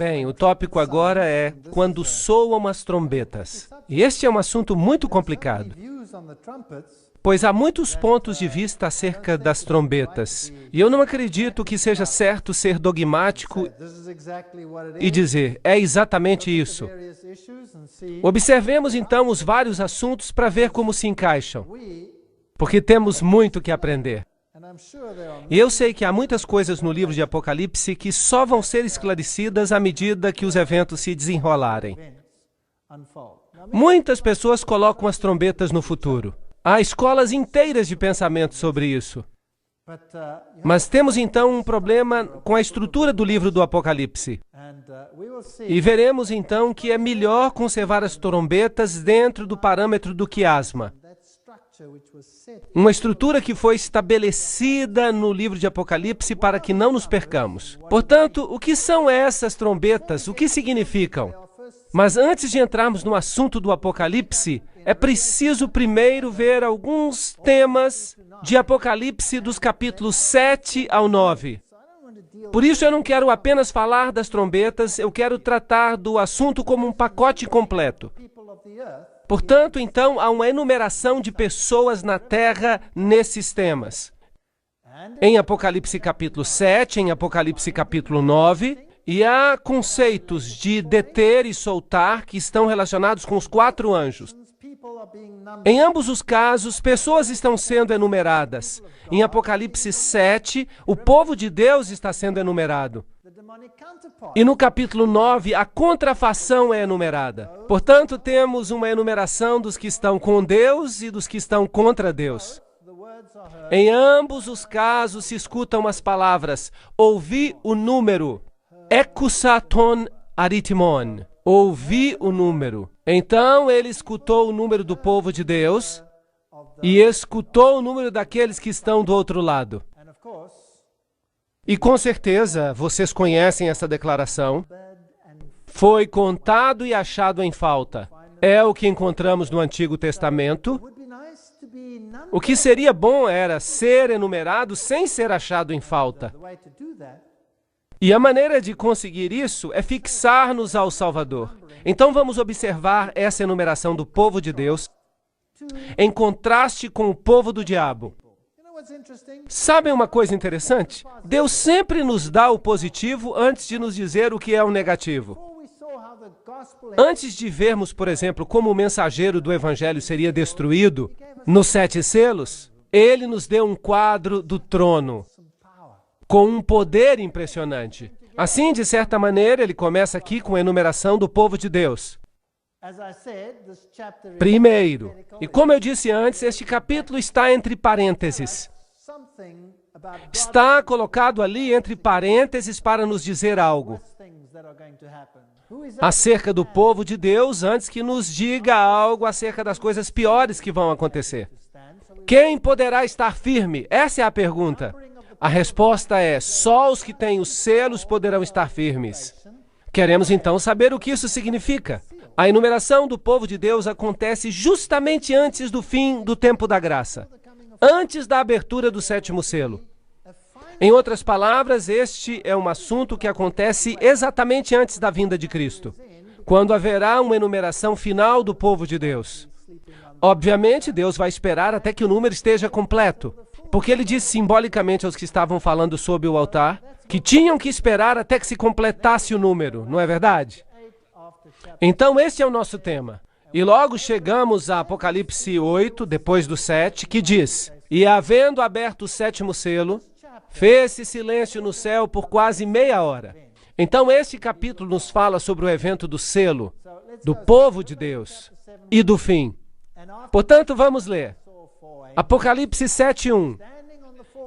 Bem, o tópico agora é quando soam as trombetas. E este é um assunto muito complicado, pois há muitos pontos de vista acerca das trombetas. E eu não acredito que seja certo ser dogmático e dizer, é exatamente isso. Observemos então os vários assuntos para ver como se encaixam, porque temos muito que aprender. E eu sei que há muitas coisas no livro de Apocalipse que só vão ser esclarecidas à medida que os eventos se desenrolarem. Muitas pessoas colocam as trombetas no futuro. Há escolas inteiras de pensamento sobre isso. Mas temos então um problema com a estrutura do livro do Apocalipse. E veremos então que é melhor conservar as trombetas dentro do parâmetro do quiasma. Uma estrutura que foi estabelecida no livro de Apocalipse para que não nos percamos. Portanto, o que são essas trombetas? O que significam? Mas antes de entrarmos no assunto do Apocalipse, é preciso primeiro ver alguns temas de Apocalipse dos capítulos 7 ao 9. Por isso eu não quero apenas falar das trombetas, eu quero tratar do assunto como um pacote completo. Portanto, então, há uma enumeração de pessoas na Terra nesses temas. Em Apocalipse capítulo 7, em Apocalipse capítulo 9, e há conceitos de deter e soltar que estão relacionados com os 4 anjos. Em ambos os casos, pessoas estão sendo enumeradas. Em Apocalipse 7, o povo de Deus está sendo enumerado. E no capítulo 9, a contrafação é enumerada. Portanto, temos uma enumeração dos que estão com Deus e dos que estão contra Deus. Em ambos os casos se escutam as palavras, ouvi o número, ekusaton aritmon, ouvi o número. Então ele escutou o número do povo de Deus e escutou o número daqueles que estão do outro lado. E com certeza, vocês conhecem essa declaração. Foi contado e achado em falta. É o que encontramos no Antigo Testamento. O que seria bom era ser enumerado sem ser achado em falta. E a maneira de conseguir isso é fixar-nos ao Salvador. Então vamos observar essa enumeração do povo de Deus em contraste com o povo do diabo. Sabem uma coisa interessante? Deus sempre nos dá o positivo antes de nos dizer o que é o negativo. Antes de vermos, por exemplo, como o mensageiro do Evangelho seria destruído nos 7 selos, ele nos deu um quadro do trono com um poder impressionante. Assim, de certa maneira, ele começa aqui com a enumeração do povo de Deus. Primeiro, e como eu disse antes, este capítulo está entre parênteses. Está colocado ali entre parênteses para nos dizer algo acerca do povo de Deus, antes que nos diga algo acerca das coisas piores que vão acontecer. Quem poderá estar firme? Essa é a pergunta. A resposta é, só os que têm os selos poderão estar firmes. Queremos então saber o que isso significa. A enumeração do povo de Deus acontece justamente antes do fim do tempo da graça. antes da abertura do sétimo selo. Em outras palavras, este é um assunto que acontece exatamente antes da vinda de Cristo, quando haverá uma enumeração final do povo de Deus. Obviamente, Deus vai esperar até que o número esteja completo, porque ele disse simbolicamente aos que estavam falando sob o altar que tinham que esperar até que se completasse o número, não é verdade? Então, este é o nosso tema. E logo chegamos a Apocalipse 8, depois do 7, que diz: E havendo aberto o sétimo selo, fez-se silêncio no céu por quase meia hora. Então, este capítulo nos fala sobre o evento do selo, do povo de Deus e do fim. Portanto, vamos ler. Apocalipse 7:1.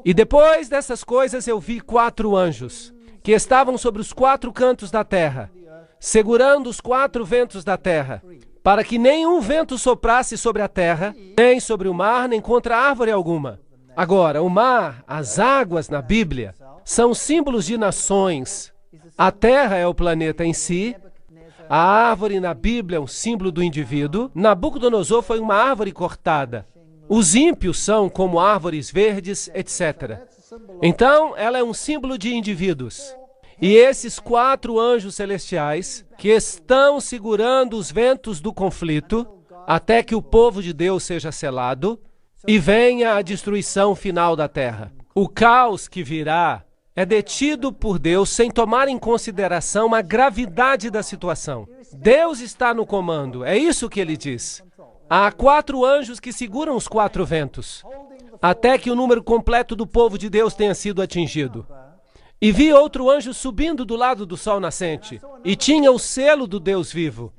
E depois dessas coisas eu vi 4 anjos, que estavam sobre os 4 cantos da terra, segurando os 4 ventos da terra, para que nenhum vento soprasse sobre a terra, nem sobre o mar, nem contra árvore alguma. Agora, o mar, as águas na Bíblia, são símbolos de nações. A terra é o planeta em si. A árvore na Bíblia é um símbolo do indivíduo. Nabucodonosor foi uma árvore cortada. Os ímpios são como árvores verdes, etc. Então, ela é um símbolo de indivíduos. E esses 4 anjos celestiais, que estão segurando os ventos do conflito, até que o povo de Deus seja selado, e venha a destruição final da terra. O caos que virá é detido por Deus sem tomar em consideração a gravidade da situação. Deus está no comando, é isso que ele diz. Há 4 anjos que seguram os 4 ventos, até que o número completo do povo de Deus tenha sido atingido. E vi outro anjo subindo do lado do sol nascente, e tinha o selo do Deus vivo,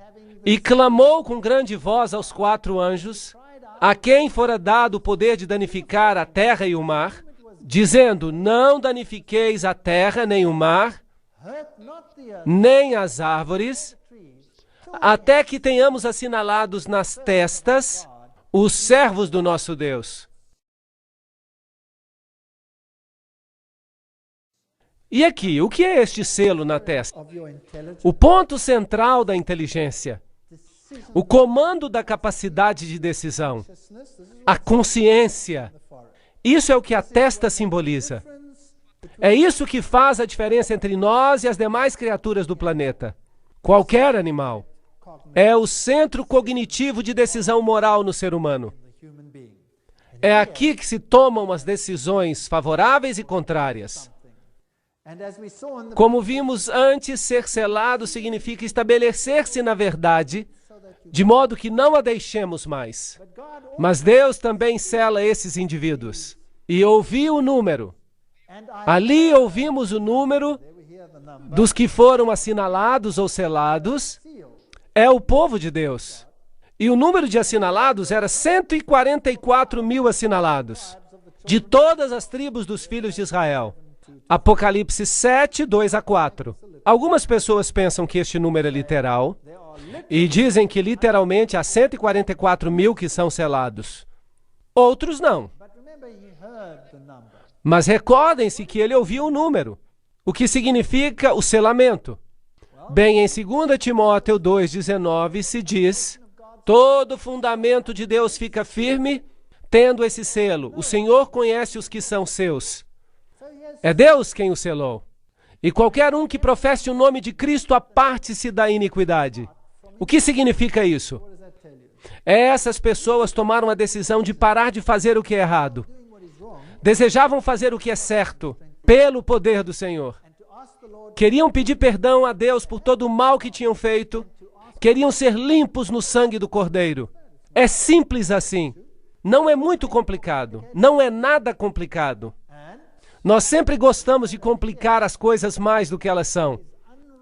e clamou com grande voz aos 4 anjos, a quem fora dado o poder de danificar a terra e o mar, dizendo: não danifiqueis a terra, nem o mar, nem as árvores, até que tenhamos assinalados nas testas os servos do nosso Deus. E aqui, o que é este selo na testa? O ponto central da inteligência, o comando da capacidade de decisão, a consciência. Isso é o que a testa simboliza. É isso que faz a diferença entre nós e as demais criaturas do planeta. Qualquer animal. É o centro cognitivo de decisão moral no ser humano. É aqui que se tomam as decisões favoráveis e contrárias. Como vimos antes, ser selado significa estabelecer-se na verdade, de modo que não a deixemos mais. Mas Deus também sela esses indivíduos. E ouvi o número. Ali ouvimos o número dos que foram assinalados ou selados. É o povo de Deus. E o número de assinalados era 144 mil assinalados, de todas as tribos dos filhos de Israel. Apocalipse 7, 2 a 4. Algumas pessoas pensam que este número é literal e dizem que literalmente há 144 mil que são selados. Outros não. Mas recordem-se que ele ouviu o número, o que significa o selamento. Bem, em 2 Timóteo 2,19 se diz: todo fundamento de Deus fica firme, tendo esse selo. O Senhor conhece os que são seus. É Deus quem o selou. E qualquer um que professe o nome de Cristo aparte-se da iniquidade. O que significa isso? Essas pessoas tomaram a decisão de parar de fazer o que é errado. Desejavam fazer o que é certo, pelo poder do Senhor. Queriam pedir perdão a Deus por todo o mal que tinham feito. Queriam ser limpos no sangue do Cordeiro. É simples assim. Não é muito complicado. Não é nada complicado. Nós sempre gostamos de complicar as coisas mais do que elas são.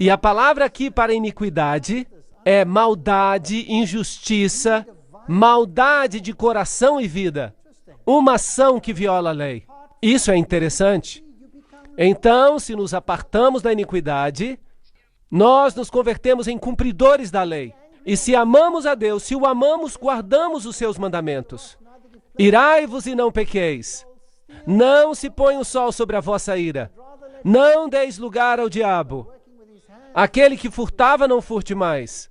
E a palavra aqui para iniquidade é maldade, injustiça, maldade de coração e vida. Uma ação que viola a lei. Isso é interessante. Então, se nos apartamos da iniquidade, nós nos convertemos em cumpridores da lei. E se amamos a Deus, se o amamos, guardamos os seus mandamentos. Irai-vos e não pequeis. Não se põe o sol sobre a vossa ira. Não deis lugar ao diabo. Aquele que furtava, não furte mais.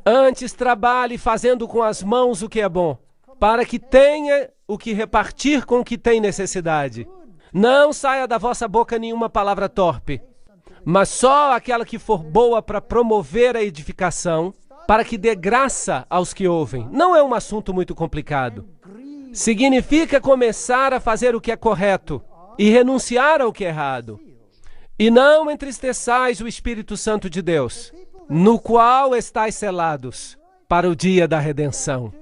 Antes trabalhe fazendo com as mãos o que é bom, para que tenha o que repartir com o que tem necessidade. Não saia da vossa boca nenhuma palavra torpe, mas só aquela que for boa para promover a edificação, para que dê graça aos que ouvem. Não é um assunto muito complicado. Significa começar a fazer o que é correto e renunciar ao que é errado. E não entristeçais o Espírito Santo de Deus, no qual estáis selados para o dia da redenção.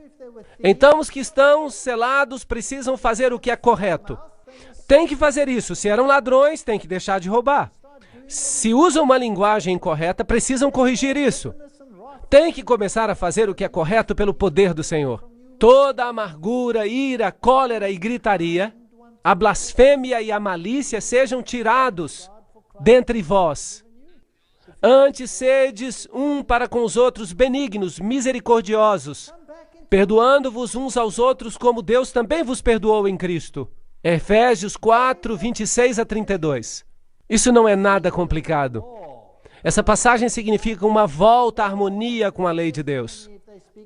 Então, os que estão selados precisam fazer o que é correto. Tem que fazer isso. Se eram ladrões, tem que deixar de roubar. Se usam uma linguagem incorreta, precisam corrigir isso. Tem que começar a fazer o que é correto pelo poder do Senhor. Toda amargura, ira, cólera e gritaria, a blasfêmia e a malícia sejam tirados dentre vós. Antes sedes um para com os outros benignos, misericordiosos, perdoando-vos uns aos outros como Deus também vos perdoou em Cristo. Efésios 4, 26 a 32. Isso não é nada complicado. Essa passagem significa uma volta à harmonia com a lei de Deus.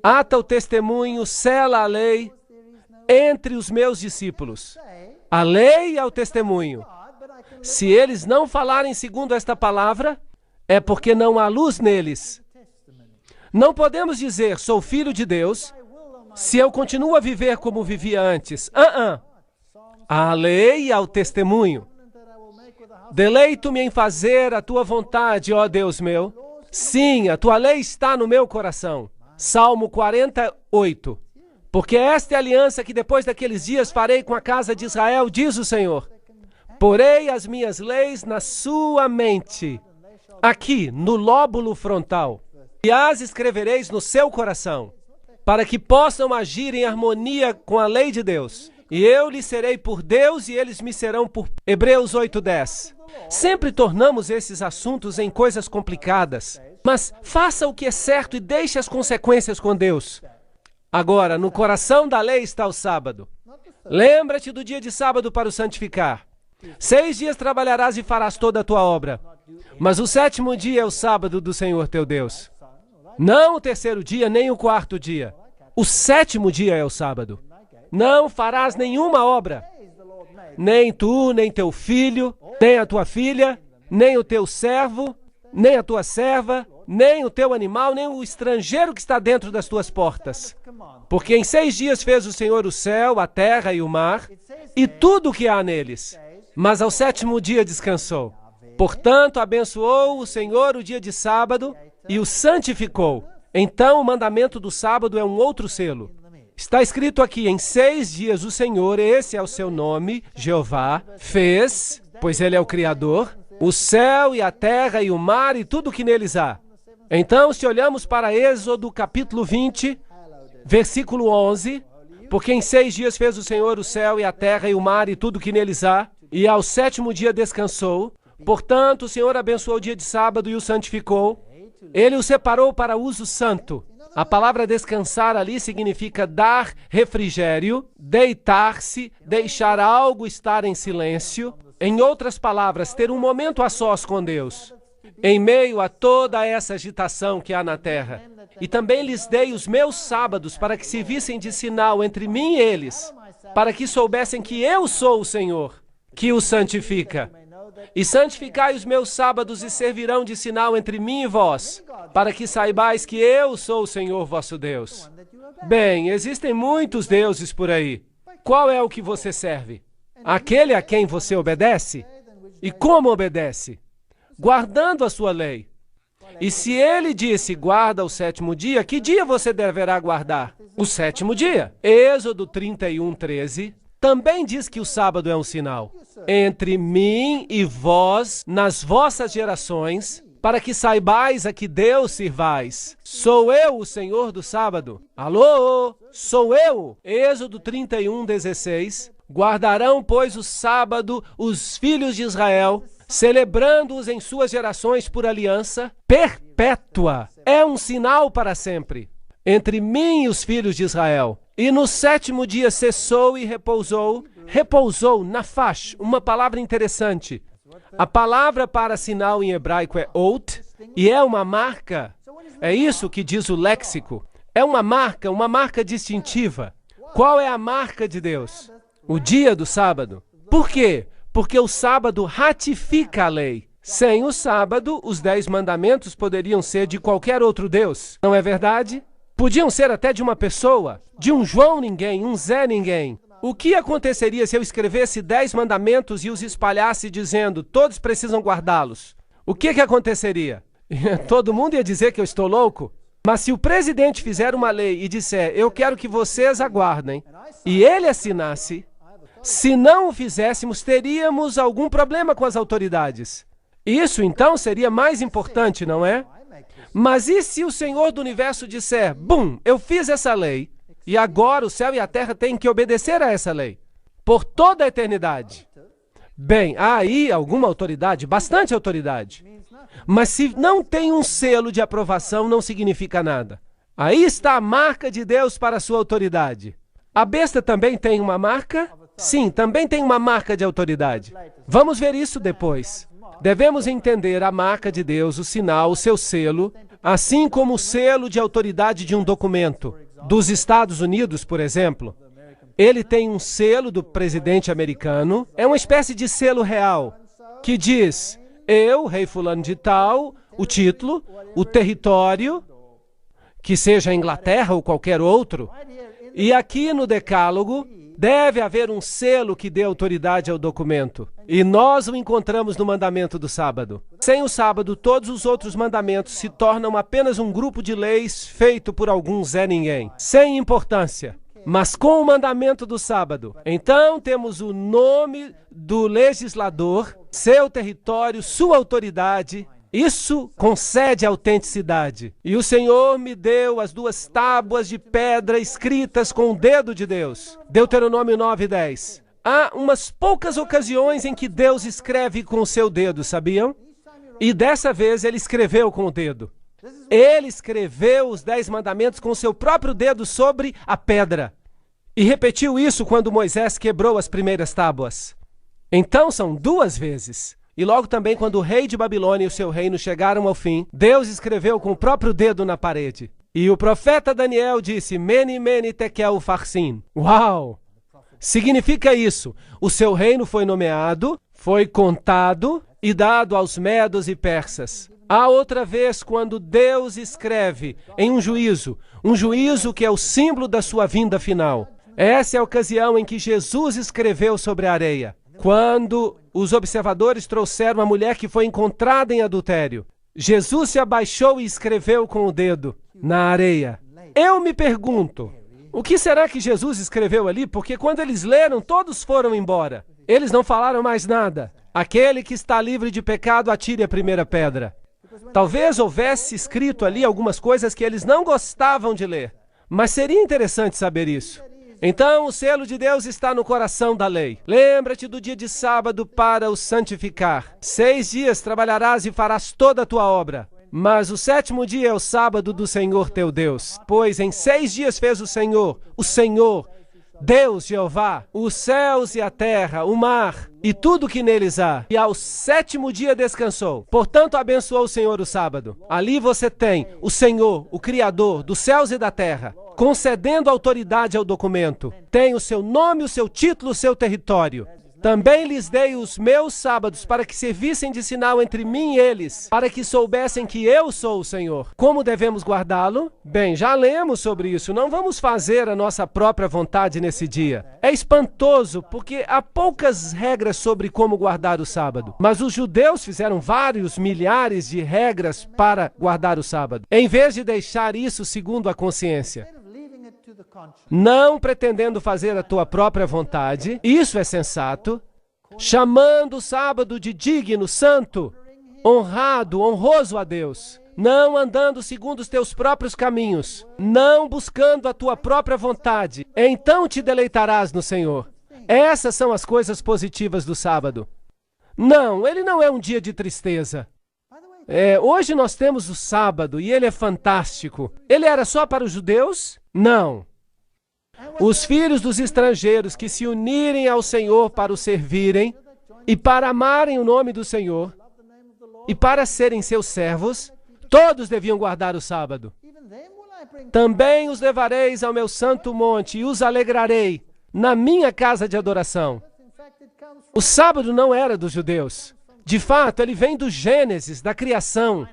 Ata o testemunho, sela a lei entre os meus discípulos. A lei e o testemunho. Se eles não falarem segundo esta palavra, é porque não há luz neles. Não podemos dizer, sou filho de Deus, se eu continuo a viver como vivia antes. A lei e ao testemunho. Deleito-me em fazer a tua vontade, ó Deus meu. Sim, a tua lei está no meu coração. Salmo 48. Porque esta é a aliança que depois daqueles dias farei com a casa de Israel, diz o Senhor. Porei as minhas leis na sua mente, aqui, no lóbulo frontal, e as escrevereis no seu coração, para que possam agir em harmonia com a lei de Deus. E eu lhes serei por Deus e eles me serão por... Hebreus 8:10. Sempre tornamos esses assuntos em coisas complicadas, mas faça o que é certo e deixe as consequências com Deus. Agora, no coração da lei está o sábado. Lembra-te do dia de sábado para o santificar. 6 dias trabalharás e farás toda a tua obra, mas o 7º dia é o sábado do Senhor teu Deus. Não o 3º dia, nem o 4º dia. O 7º dia é o sábado. Não farás nenhuma obra. Nem tu, nem teu filho, nem a tua filha, nem o teu servo, nem a tua serva, nem o teu animal, nem o estrangeiro que está dentro das tuas portas. Porque em 6 dias fez o Senhor o céu, a terra e o mar, e tudo o que há neles. Mas ao 7º dia descansou. Portanto, abençoou o Senhor o dia de sábado e o santificou. Então, o mandamento do sábado é um outro selo. Está escrito aqui, em 6 dias o Senhor, esse é o seu nome, Jeová, fez, pois ele é o Criador, o céu e a terra e o mar e tudo o que neles há. Então, se olhamos para Êxodo capítulo 20, versículo 11, porque em 6 dias fez o Senhor o céu e a terra e o mar e tudo o que neles há, e ao 7º dia descansou. Portanto, o Senhor abençoou o dia de sábado e o santificou. Ele o separou para uso santo. A palavra descansar ali significa dar refrigério, deitar-se, deixar algo estar em silêncio. Em outras palavras, ter um momento a sós com Deus, em meio a toda essa agitação que há na terra. E também lhes dei os meus sábados para que se vissem de sinal entre mim e eles, para que soubessem que eu sou o Senhor, que os santifica. E santificai os meus sábados e servirão de sinal entre mim e vós, para que saibais que eu sou o Senhor vosso Deus. Bem, existem muitos deuses por aí. Qual é o que você serve? Aquele a quem você obedece? E como obedece? Guardando a sua lei. E se ele disse, guarda o 7º dia, que dia você deverá guardar? O 7º dia. Êxodo 31:13 também diz que o sábado é um sinal. Entre mim e vós, nas vossas gerações, para que saibais a que Deus sirvais. Sou eu o Senhor do sábado. Alô? Sou eu. Êxodo 31:16. Guardarão, pois, o sábado os filhos de Israel, celebrando-os em suas gerações por aliança perpétua. É um sinal para sempre. Entre mim e os filhos de Israel. E no 7º dia cessou e repousou. Repousou, nafash, uma palavra interessante. A palavra para sinal em hebraico é ot, e é uma marca. É isso que diz o léxico. É uma marca distintiva. Qual é a marca de Deus? O dia do sábado. Por quê? Porque o sábado ratifica a lei. Sem o sábado, os 10 mandamentos poderiam ser de qualquer outro Deus. Não é verdade? Podiam ser até de uma pessoa, de um João ninguém, um Zé ninguém. O que aconteceria se eu escrevesse 10 mandamentos e os espalhasse dizendo, todos precisam guardá-los? O que aconteceria? Todo mundo ia dizer que eu estou louco? Mas se o presidente fizer uma lei e disser, eu quero que vocês aguardem, e ele assinasse, se não o fizéssemos, teríamos algum problema com as autoridades. Isso, então, seria mais importante, não é? Mas e se o Senhor do Universo disser, bum, eu fiz essa lei, e agora o céu e a terra têm que obedecer a essa lei, por toda a eternidade? Bem, há aí alguma autoridade, bastante autoridade. Mas se não tem um selo de aprovação, não significa nada. Aí está a marca de Deus para a sua autoridade. A besta também tem uma marca? Sim, também tem uma marca de autoridade. Vamos ver isso depois. Devemos entender a marca de Deus, o sinal, o seu selo, assim como o selo de autoridade de um documento. Dos Estados Unidos, por exemplo. Ele tem um selo do presidente americano, é uma espécie de selo real, que diz, eu, rei fulano de tal, o título, o território, que seja a Inglaterra ou qualquer outro, e aqui no Decálogo, deve haver um selo que dê autoridade ao documento. E nós o encontramos no mandamento do sábado. Sem o sábado, todos os outros mandamentos se tornam apenas um grupo de leis feito por algum Zé Ninguém, sem importância. Mas com o mandamento do sábado, então temos o nome do legislador, seu território, sua autoridade. Isso concede autenticidade. E o Senhor me deu as 2 tábuas de pedra escritas com o dedo de Deus. Deuteronômio 9:10. Há umas poucas ocasiões em que Deus escreve com o seu dedo, sabiam? E dessa vez ele escreveu com o dedo. Ele escreveu os 10 mandamentos com o seu próprio dedo sobre a pedra. E repetiu isso quando Moisés quebrou as primeiras tábuas. Então são 2 vezes. E logo também quando o rei de Babilônia e o seu reino chegaram ao fim, Deus escreveu com o próprio dedo na parede. E o profeta Daniel disse, Mene, Mene, Tekel, Upharsin. Uau! Significa isso. O seu reino foi nomeado, foi contado e dado aos medos e persas. Há outra vez quando Deus escreve em um juízo que é o símbolo da sua vinda final. Essa é a ocasião em que Jesus escreveu sobre a areia. Quando os observadores trouxeram a mulher que foi encontrada em adultério, Jesus se abaixou e escreveu com o dedo na areia. Eu me pergunto, o que será que Jesus escreveu ali? Porque quando eles leram, todos foram embora. Eles não falaram mais nada. Aquele que está livre de pecado, atire a primeira pedra. Talvez houvesse escrito ali algumas coisas que eles não gostavam de ler. Mas seria interessante saber isso. Então, o selo de Deus está no coração da lei. Lembra-te do dia de sábado para o santificar. 6 dias trabalharás e farás toda a tua obra. Mas o 7º dia é o sábado do Senhor teu Deus. Pois em 6 dias fez o Senhor, Deus Jeová, os céus e a terra, o mar e tudo que neles há. E ao 7º dia descansou. Portanto, abençoou o Senhor o sábado. Ali você tem o Senhor, o Criador dos céus e da terra, concedendo autoridade ao documento. Tem o seu nome, o seu título, o seu território. Também lhes dei os meus sábados para que servissem de sinal entre mim e eles, para que soubessem que eu sou o Senhor. Como devemos guardá-lo? Bem, já lemos sobre isso. Não vamos fazer a nossa própria vontade nesse dia. É espantoso, porque há poucas regras sobre como guardar o sábado. Mas os judeus fizeram vários milhares de regras para guardar o sábado, em vez de deixar isso segundo a consciência. Não pretendendo fazer a tua própria vontade, isso é sensato, chamando o sábado de digno, santo, honrado, honroso a Deus, não andando segundo os teus próprios caminhos, não buscando a tua própria vontade, então te deleitarás no Senhor. Essas são as coisas positivas do sábado. Não, ele não é um dia de tristeza. Hoje nós temos o sábado e ele é fantástico. Ele era só para os judeus? Não. Os filhos dos estrangeiros que se unirem ao Senhor para o servirem e para amarem o nome do Senhor e para serem seus servos, todos deviam guardar o sábado. Também os levareis ao meu santo monte e os alegrarei na minha casa de adoração. O sábado não era dos judeus. De fato, ele vem do Gênesis, da criação.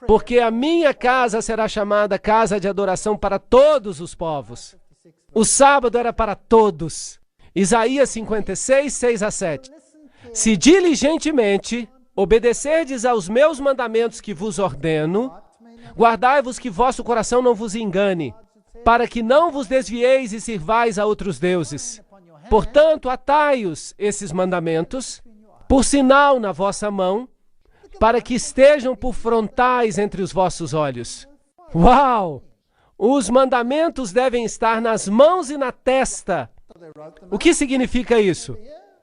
Porque a minha casa será chamada casa de adoração para todos os povos. O sábado era para todos. Isaías 56, 6 a 7. Se diligentemente obedecerdes aos meus mandamentos que vos ordeno, guardai-vos que vosso coração não vos engane, para que não vos desvieis e sirvais a outros deuses. Portanto, atai-os, esses mandamentos, por sinal na vossa mão, para que estejam por frontais entre os vossos olhos. Uau! Os mandamentos devem estar nas mãos e na testa. O que significa isso?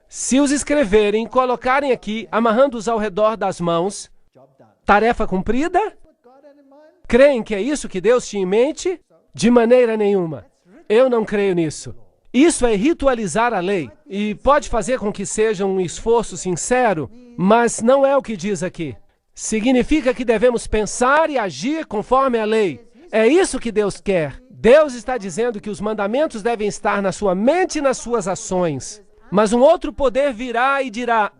Se os escreverem e colocarem aqui, amarrando-os ao redor das mãos, tarefa cumprida? Creem que é isso que Deus tinha em mente? De maneira nenhuma. Eu não creio nisso. Isso é ritualizar a lei e pode fazer com que seja um esforço sincero, mas não é o que diz aqui. Significa que devemos pensar e agir conforme a lei. É isso que Deus quer. Deus está dizendo que os mandamentos devem estar na sua mente e nas suas ações. Mas um outro poder virá e dirá,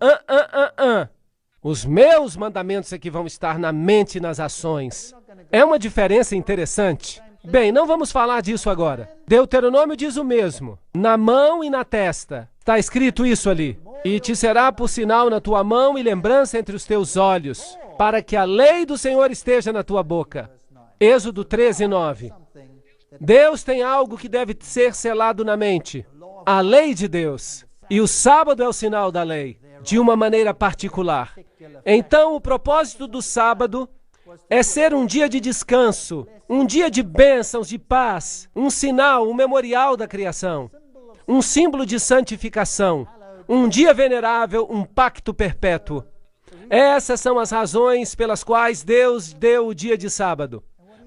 os meus mandamentos é que vão estar na mente e nas ações. É uma diferença interessante. Bem, não vamos falar disso agora. Deuteronômio diz o mesmo, na mão e na testa. Está escrito isso ali. E te será por sinal na tua mão e lembrança entre os teus olhos, para que a lei do Senhor esteja na tua boca. Êxodo 13, 9. Deus tem algo que deve ser selado na mente. A lei de Deus. E o sábado é o sinal da lei, de uma maneira particular. Então, o propósito do sábado é ser um dia de descanso, um dia de bênçãos, de paz, um sinal, um memorial da criação, um símbolo de santificação, um dia venerável, um pacto perpétuo. Essas são as razões pelas quais Deus deu o dia de sábado,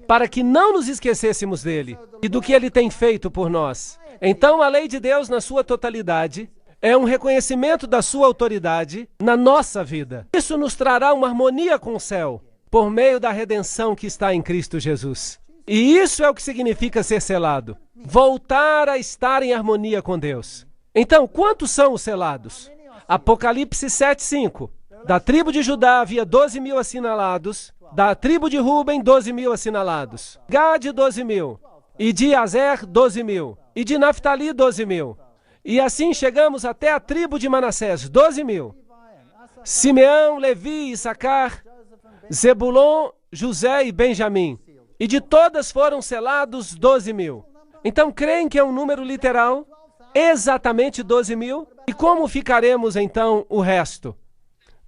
para que não nos esquecêssemos dele e do que ele tem feito por nós. Então, a lei de Deus, na sua totalidade, é um reconhecimento da sua autoridade na nossa vida. Isso nos trará uma harmonia com o céu, por meio da redenção que está em Cristo Jesus. E isso é o que significa ser selado. Voltar a estar em harmonia com Deus. Então, quantos são os selados? Apocalipse 7:5. Da tribo de Judá havia 12.000 assinalados. Da tribo de Ruben, 12.000 assinalados. Gade, 12.000. E de Azer, 12.000. E de Naftali, 12.000. E assim chegamos até a tribo de Manassés, 12.000. Simeão, Levi, Issacar, Zebulon, José e Benjamim. E de todas foram selados 12.000. Então, creem que é um número literal? Exatamente 12.000? E como ficaremos, então, o resto?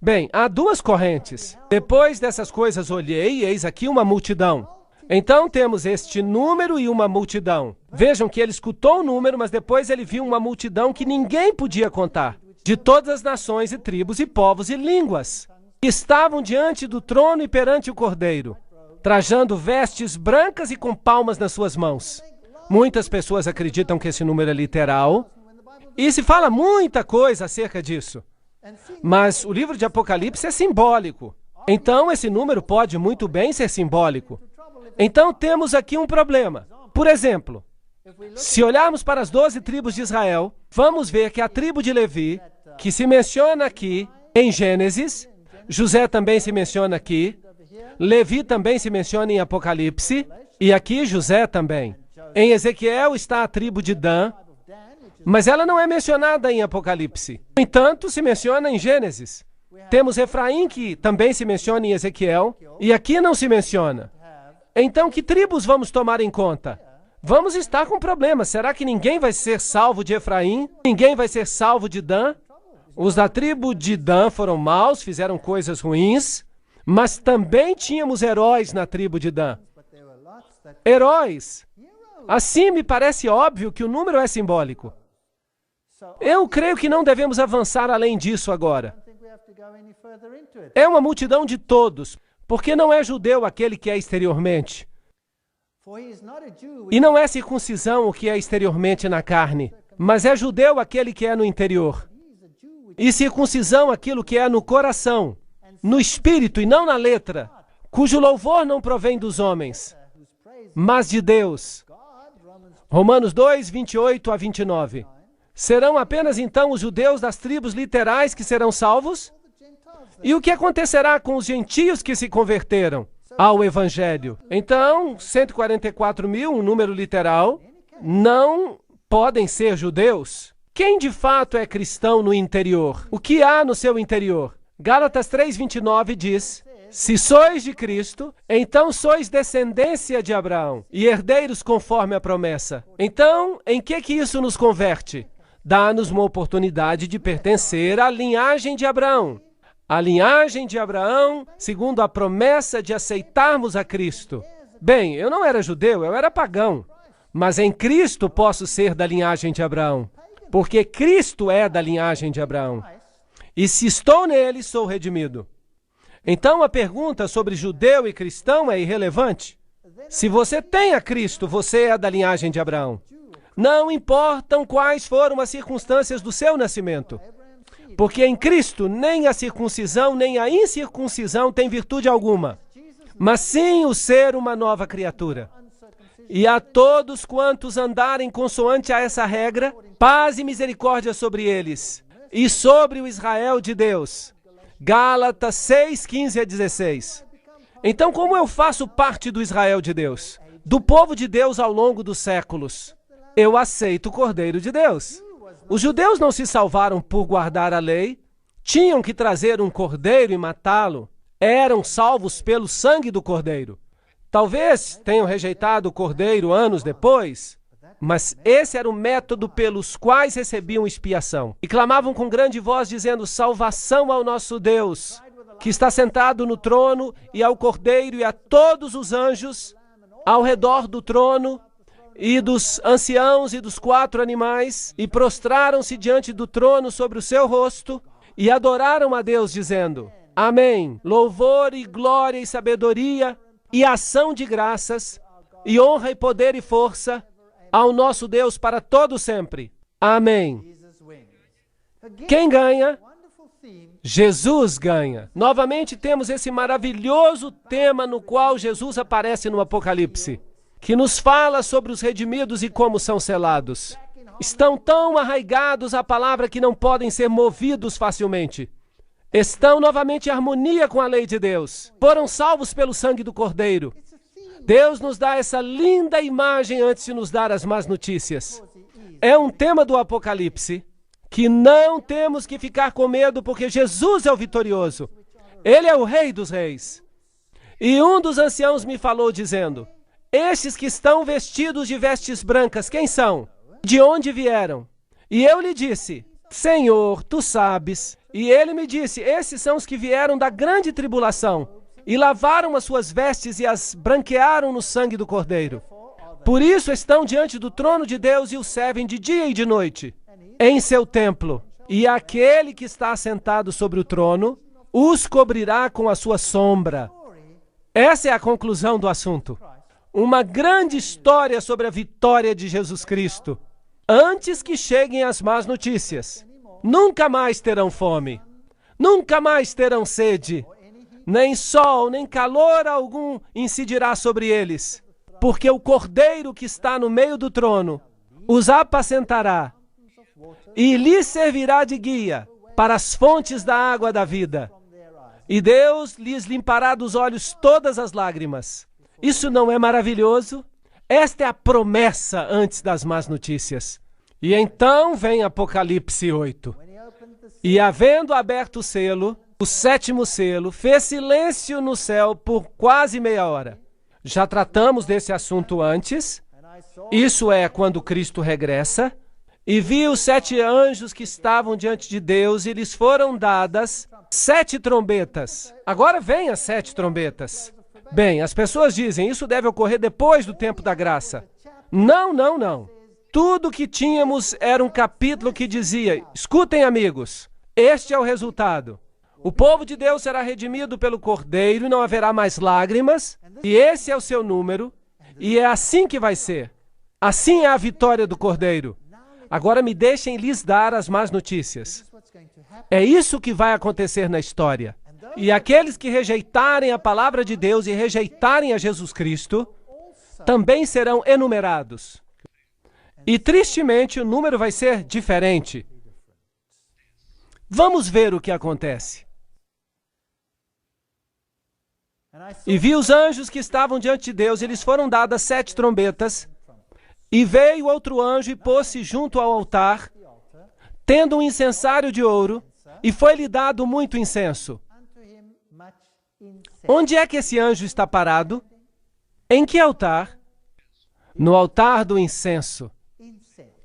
Bem, há duas correntes. Depois dessas coisas olhei, e eis aqui uma multidão. Então temos este número e uma multidão. Vejam que ele escutou o número, mas depois ele viu uma multidão que ninguém podia contar. De todas as nações e tribos e povos e línguas. Que estavam diante do trono e perante o Cordeiro, trajando vestes brancas e com palmas nas suas mãos. Muitas pessoas acreditam que esse número é literal. E se fala muita coisa acerca disso. Mas o livro de Apocalipse é simbólico. Então esse número pode muito bem ser simbólico. Então temos aqui um problema. Por exemplo, se olharmos para as 12 tribos de Israel, vamos ver que a tribo de Levi, que se menciona aqui em Gênesis, José também se menciona aqui, Levi também se menciona em Apocalipse, e aqui José também. Em Ezequiel está a tribo de Dan, mas ela não é mencionada em Apocalipse. No entanto, se menciona em Gênesis. Temos Efraim, que também se menciona em Ezequiel, e aqui não se menciona. Então, que tribos vamos tomar em conta? Vamos estar com problemas. Será que ninguém vai ser salvo de Efraim? Ninguém vai ser salvo de Dan? Os da tribo de Dan foram maus, fizeram coisas ruins, mas também tínhamos heróis na tribo de Dan. Heróis. Assim me parece óbvio que o número é simbólico. Eu creio que não devemos avançar além disso agora. É uma multidão de todos, porque não é judeu aquele que é exteriormente. E não é circuncisão o que é exteriormente na carne, mas é judeu aquele que é no interior. E circuncisão aquilo que é no coração, no espírito e não na letra, cujo louvor não provém dos homens, mas de Deus. Romanos 2, 28 a 29. Serão apenas então os judeus das tribos literais que serão salvos? E o que acontecerá com os gentios que se converteram ao Evangelho? Então, 144 mil, um número literal, não podem ser judeus. Quem de fato é cristão no interior? O que há no seu interior? Gálatas 3:29 diz: se sois de Cristo, então sois descendência de Abraão e herdeiros conforme a promessa. Então, em que isso nos converte? Dá-nos uma oportunidade de pertencer à linhagem de Abraão. A linhagem de Abraão, segundo a promessa de aceitarmos a Cristo. Bem, eu não era judeu, eu era pagão. Mas em Cristo posso ser da linhagem de Abraão, porque Cristo é da linhagem de Abraão. E se estou nele, sou redimido. Então a pergunta sobre judeu e cristão é irrelevante. Se você tem a Cristo, você é da linhagem de Abraão. Não importam quais foram as circunstâncias do seu nascimento, porque em Cristo nem a circuncisão nem a incircuncisão tem virtude alguma, mas sim o ser uma nova criatura. E a todos quantos andarem consoante a essa regra, paz e misericórdia sobre eles e sobre o Israel de Deus. Gálatas 6, 15 a 16. Então, como eu faço parte do Israel de Deus, do povo de Deus ao longo dos séculos? Eu aceito o Cordeiro de Deus. Os judeus não se salvaram por guardar a lei, tinham que trazer um cordeiro e matá-lo. Eram salvos pelo sangue do cordeiro. Talvez tenham rejeitado o cordeiro anos depois, mas esse era o método pelos quais recebiam expiação. E clamavam com grande voz, dizendo: salvação ao nosso Deus, que está sentado no trono, e ao cordeiro e a todos os anjos ao redor do trono, e dos anciãos e dos 4 animais, e prostraram-se diante do trono sobre o seu rosto, e adoraram a Deus, dizendo: amém, louvor e glória e sabedoria, e ação de graças, e honra e poder e força, ao nosso Deus para todo sempre. Amém. Quem ganha? Jesus ganha. Novamente temos esse maravilhoso tema no qual Jesus aparece no Apocalipse, que nos fala sobre os redimidos e como são selados. Estão tão arraigados à palavra que não podem ser movidos facilmente. Estão novamente em harmonia com a lei de Deus. Foram salvos pelo sangue do Cordeiro. Deus nos dá essa linda imagem antes de nos dar as más notícias. É um tema do Apocalipse que não temos que ficar com medo, porque Jesus é o vitorioso. Ele é o Rei dos Reis. E um dos anciãos me falou dizendo: estes que estão vestidos de vestes brancas, quem são? De onde vieram? E eu lhe disse: Senhor, tu sabes. E ele me disse: esses são os que vieram da grande tribulação, e lavaram as suas vestes e as branquearam no sangue do Cordeiro. Por isso estão diante do trono de Deus e o servem de dia e de noite, em seu templo. E aquele que está assentado sobre o trono os cobrirá com a sua sombra. Essa é a conclusão do assunto. Uma grande história sobre a vitória de Jesus Cristo, antes que cheguem as más notícias. Nunca mais terão fome, nunca mais terão sede, nem sol, nem calor algum incidirá sobre eles, porque o Cordeiro que está no meio do trono os apacentará e lhes servirá de guia para as fontes da água da vida. E Deus lhes limpará dos olhos todas as lágrimas. Isso não é maravilhoso? Esta é a promessa antes das más notícias. E então vem Apocalipse 8. E havendo aberto o selo, o 7º selo, fez silêncio no céu por quase meia hora. Já tratamos desse assunto antes. Isso é quando Cristo regressa. E vi os 7 anjos que estavam diante de Deus, e lhes foram dadas 7 trombetas. Agora vem as 7 trombetas. Bem, as pessoas dizem, isso deve ocorrer depois do tempo da graça. Não, não, não. Tudo que tínhamos era um capítulo que dizia: escutem, amigos, este é o resultado. O povo de Deus será redimido pelo Cordeiro e não haverá mais lágrimas, e esse é o seu número, e é assim que vai ser. Assim é a vitória do Cordeiro. Agora me deixem lhes dar as más notícias. É isso que vai acontecer na história. E aqueles que rejeitarem a palavra de Deus e rejeitarem a Jesus Cristo também serão enumerados. E, tristemente, o número vai ser diferente. Vamos ver o que acontece. E vi os anjos que estavam diante de Deus, e lhes foram dadas 7 trombetas. E veio outro anjo e pôs-se junto ao altar, tendo um incensário de ouro, e foi-lhe dado muito incenso. Onde é que esse anjo está parado? Em que altar? No altar do incenso.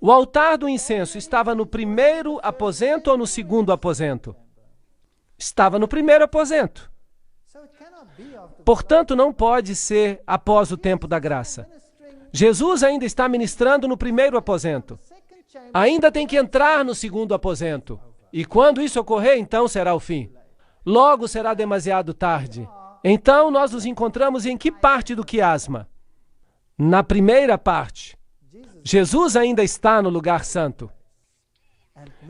O altar do incenso estava no primeiro aposento ou no segundo aposento? Estava no primeiro aposento. Portanto, não pode ser após o tempo da graça. Jesus ainda está ministrando no primeiro aposento. Ainda tem que entrar no segundo aposento. E quando isso ocorrer, então será o fim. Logo será demasiado tarde. Então, nós nos encontramos em que parte do quiasma? Na primeira parte. Jesus ainda está no lugar santo.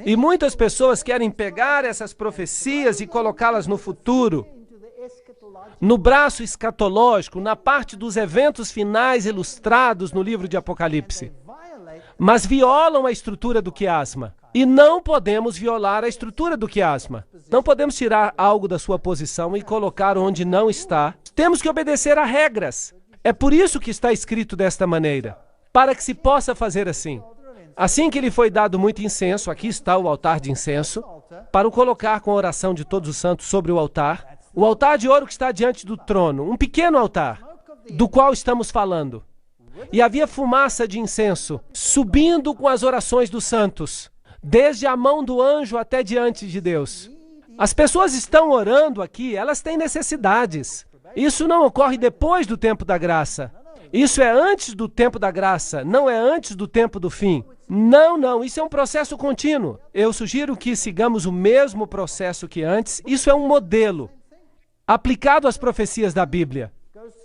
E muitas pessoas querem pegar essas profecias e colocá-las no futuro, no braço escatológico, na parte dos eventos finais ilustrados no livro de Apocalipse. Mas violam a estrutura do quiasma. E não podemos violar a estrutura do quiasma. Não podemos tirar algo da sua posição e colocar onde não está. Temos que obedecer a regras. É por isso que está escrito desta maneira, para que se possa fazer assim. Assim que lhe foi dado muito incenso, aqui está o altar de incenso, para o colocar com a oração de todos os santos sobre o altar de ouro que está diante do trono, um pequeno altar, do qual estamos falando. E havia fumaça de incenso, subindo com as orações dos santos, desde a mão do anjo até diante de Deus. As pessoas estão orando aqui, elas têm necessidades. Isso não ocorre depois do tempo da graça. Isso é antes do tempo da graça, não é antes do tempo do fim. Não, isso é um processo contínuo. Eu sugiro que sigamos o mesmo processo que antes. Isso é um modelo aplicado às profecias da Bíblia.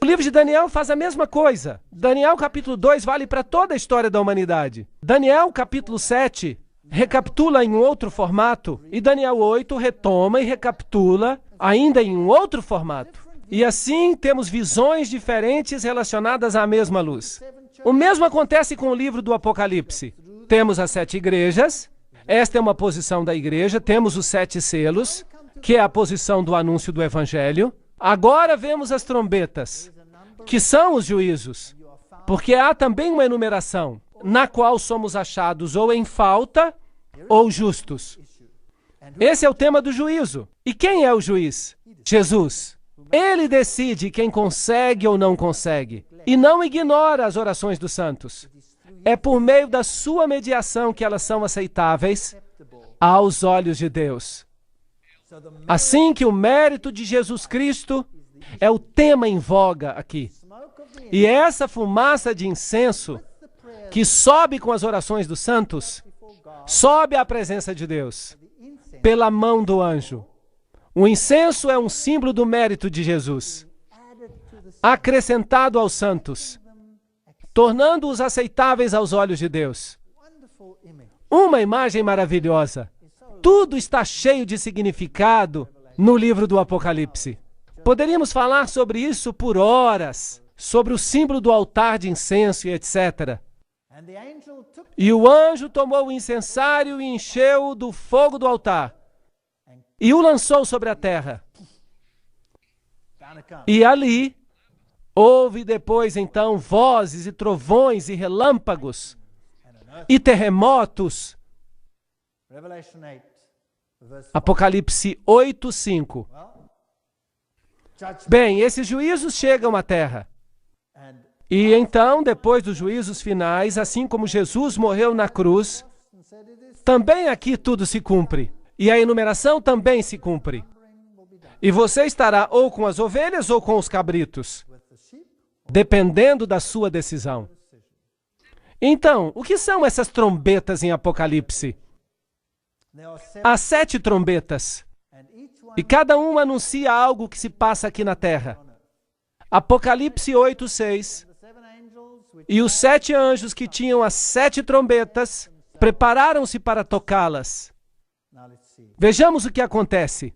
O livro de Daniel faz a mesma coisa. Daniel capítulo 2 vale para toda a história da humanidade. Daniel capítulo 7 recapitula em um outro formato, e Daniel 8 retoma e recapitula ainda em um outro formato. E assim temos visões diferentes relacionadas à mesma luz. O mesmo acontece com o livro do Apocalipse. Temos as 7 igrejas, esta é uma posição da igreja, temos os 7 selos, que é a posição do anúncio do Evangelho. Agora vemos as trombetas, que são os juízos, porque há também uma enumeração, na qual somos achados ou em falta ou justos. Esse é o tema do juízo. E quem é o juiz? Jesus. Ele decide quem consegue ou não consegue, e não ignora as orações dos santos. É por meio da sua mediação que elas são aceitáveis aos olhos de Deus. Assim que o mérito de Jesus Cristo é o tema em voga aqui. E essa fumaça de incenso que sobe com as orações dos santos, sobe à presença de Deus, pela mão do anjo. O incenso é um símbolo do mérito de Jesus, acrescentado aos santos, tornando-os aceitáveis aos olhos de Deus. Uma imagem maravilhosa. Tudo está cheio de significado no livro do Apocalipse. Poderíamos falar sobre isso por horas, sobre o símbolo do altar de incenso e etc. E o anjo tomou o incensário e encheu-o do fogo do altar, e o lançou sobre a terra. E ali houve depois então vozes e trovões e relâmpagos e terremotos. Apocalipse 8:5. Bem, esses juízos chegam à terra. E então, depois dos juízos finais, assim como Jesus morreu na cruz, também aqui tudo se cumpre. E a enumeração também se cumpre. E você estará ou com as ovelhas ou com os cabritos, dependendo da sua decisão. Então, o que são essas trombetas em Apocalipse? Há 7 trombetas, e cada uma anuncia algo que se passa aqui na terra. Apocalipse 8:6. E os 7 anjos que tinham as 7 trombetas prepararam-se para tocá-las. Vejamos o que acontece.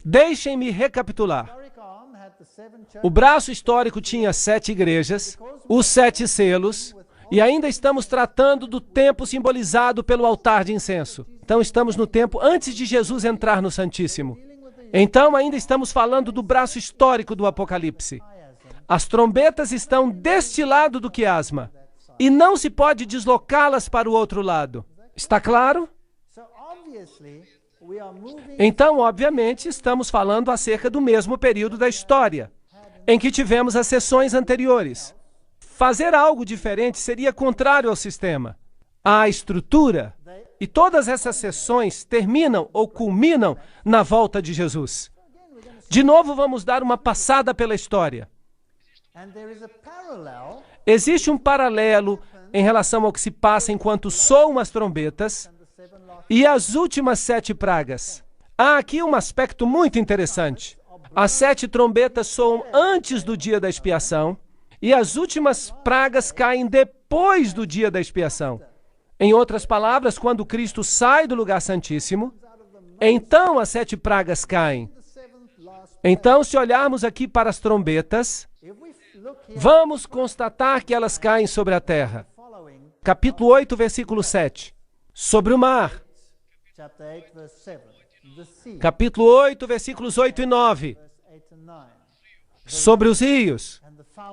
Deixem-me recapitular. O braço histórico tinha 7 igrejas, os 7 selos, e ainda estamos tratando do tempo simbolizado pelo altar de incenso. Então estamos no tempo antes de Jesus entrar no Santíssimo. Então ainda estamos falando do braço histórico do Apocalipse. As trombetas estão deste lado do quiasma, e não se pode deslocá-las para o outro lado. Está claro? Então, obviamente, estamos falando acerca do mesmo período da história, em que tivemos as sessões anteriores. Fazer algo diferente seria contrário ao sistema, à estrutura, e todas essas sessões terminam ou culminam na volta de Jesus. De novo, vamos dar uma passada pela história. Existe um paralelo em relação ao que se passa enquanto soam as trombetas e as últimas 7 pragas. Há aqui um aspecto muito interessante. As 7 trombetas soam antes do dia da expiação e as últimas pragas caem depois do dia da expiação. Em outras palavras, quando Cristo sai do lugar santíssimo, então as 7 pragas caem. Então, se olharmos aqui para as trombetas, vamos constatar que elas caem sobre a terra. Capítulo 8, versículo 7. Sobre o mar. Capítulo 8, versículos 8 e 9. Sobre os rios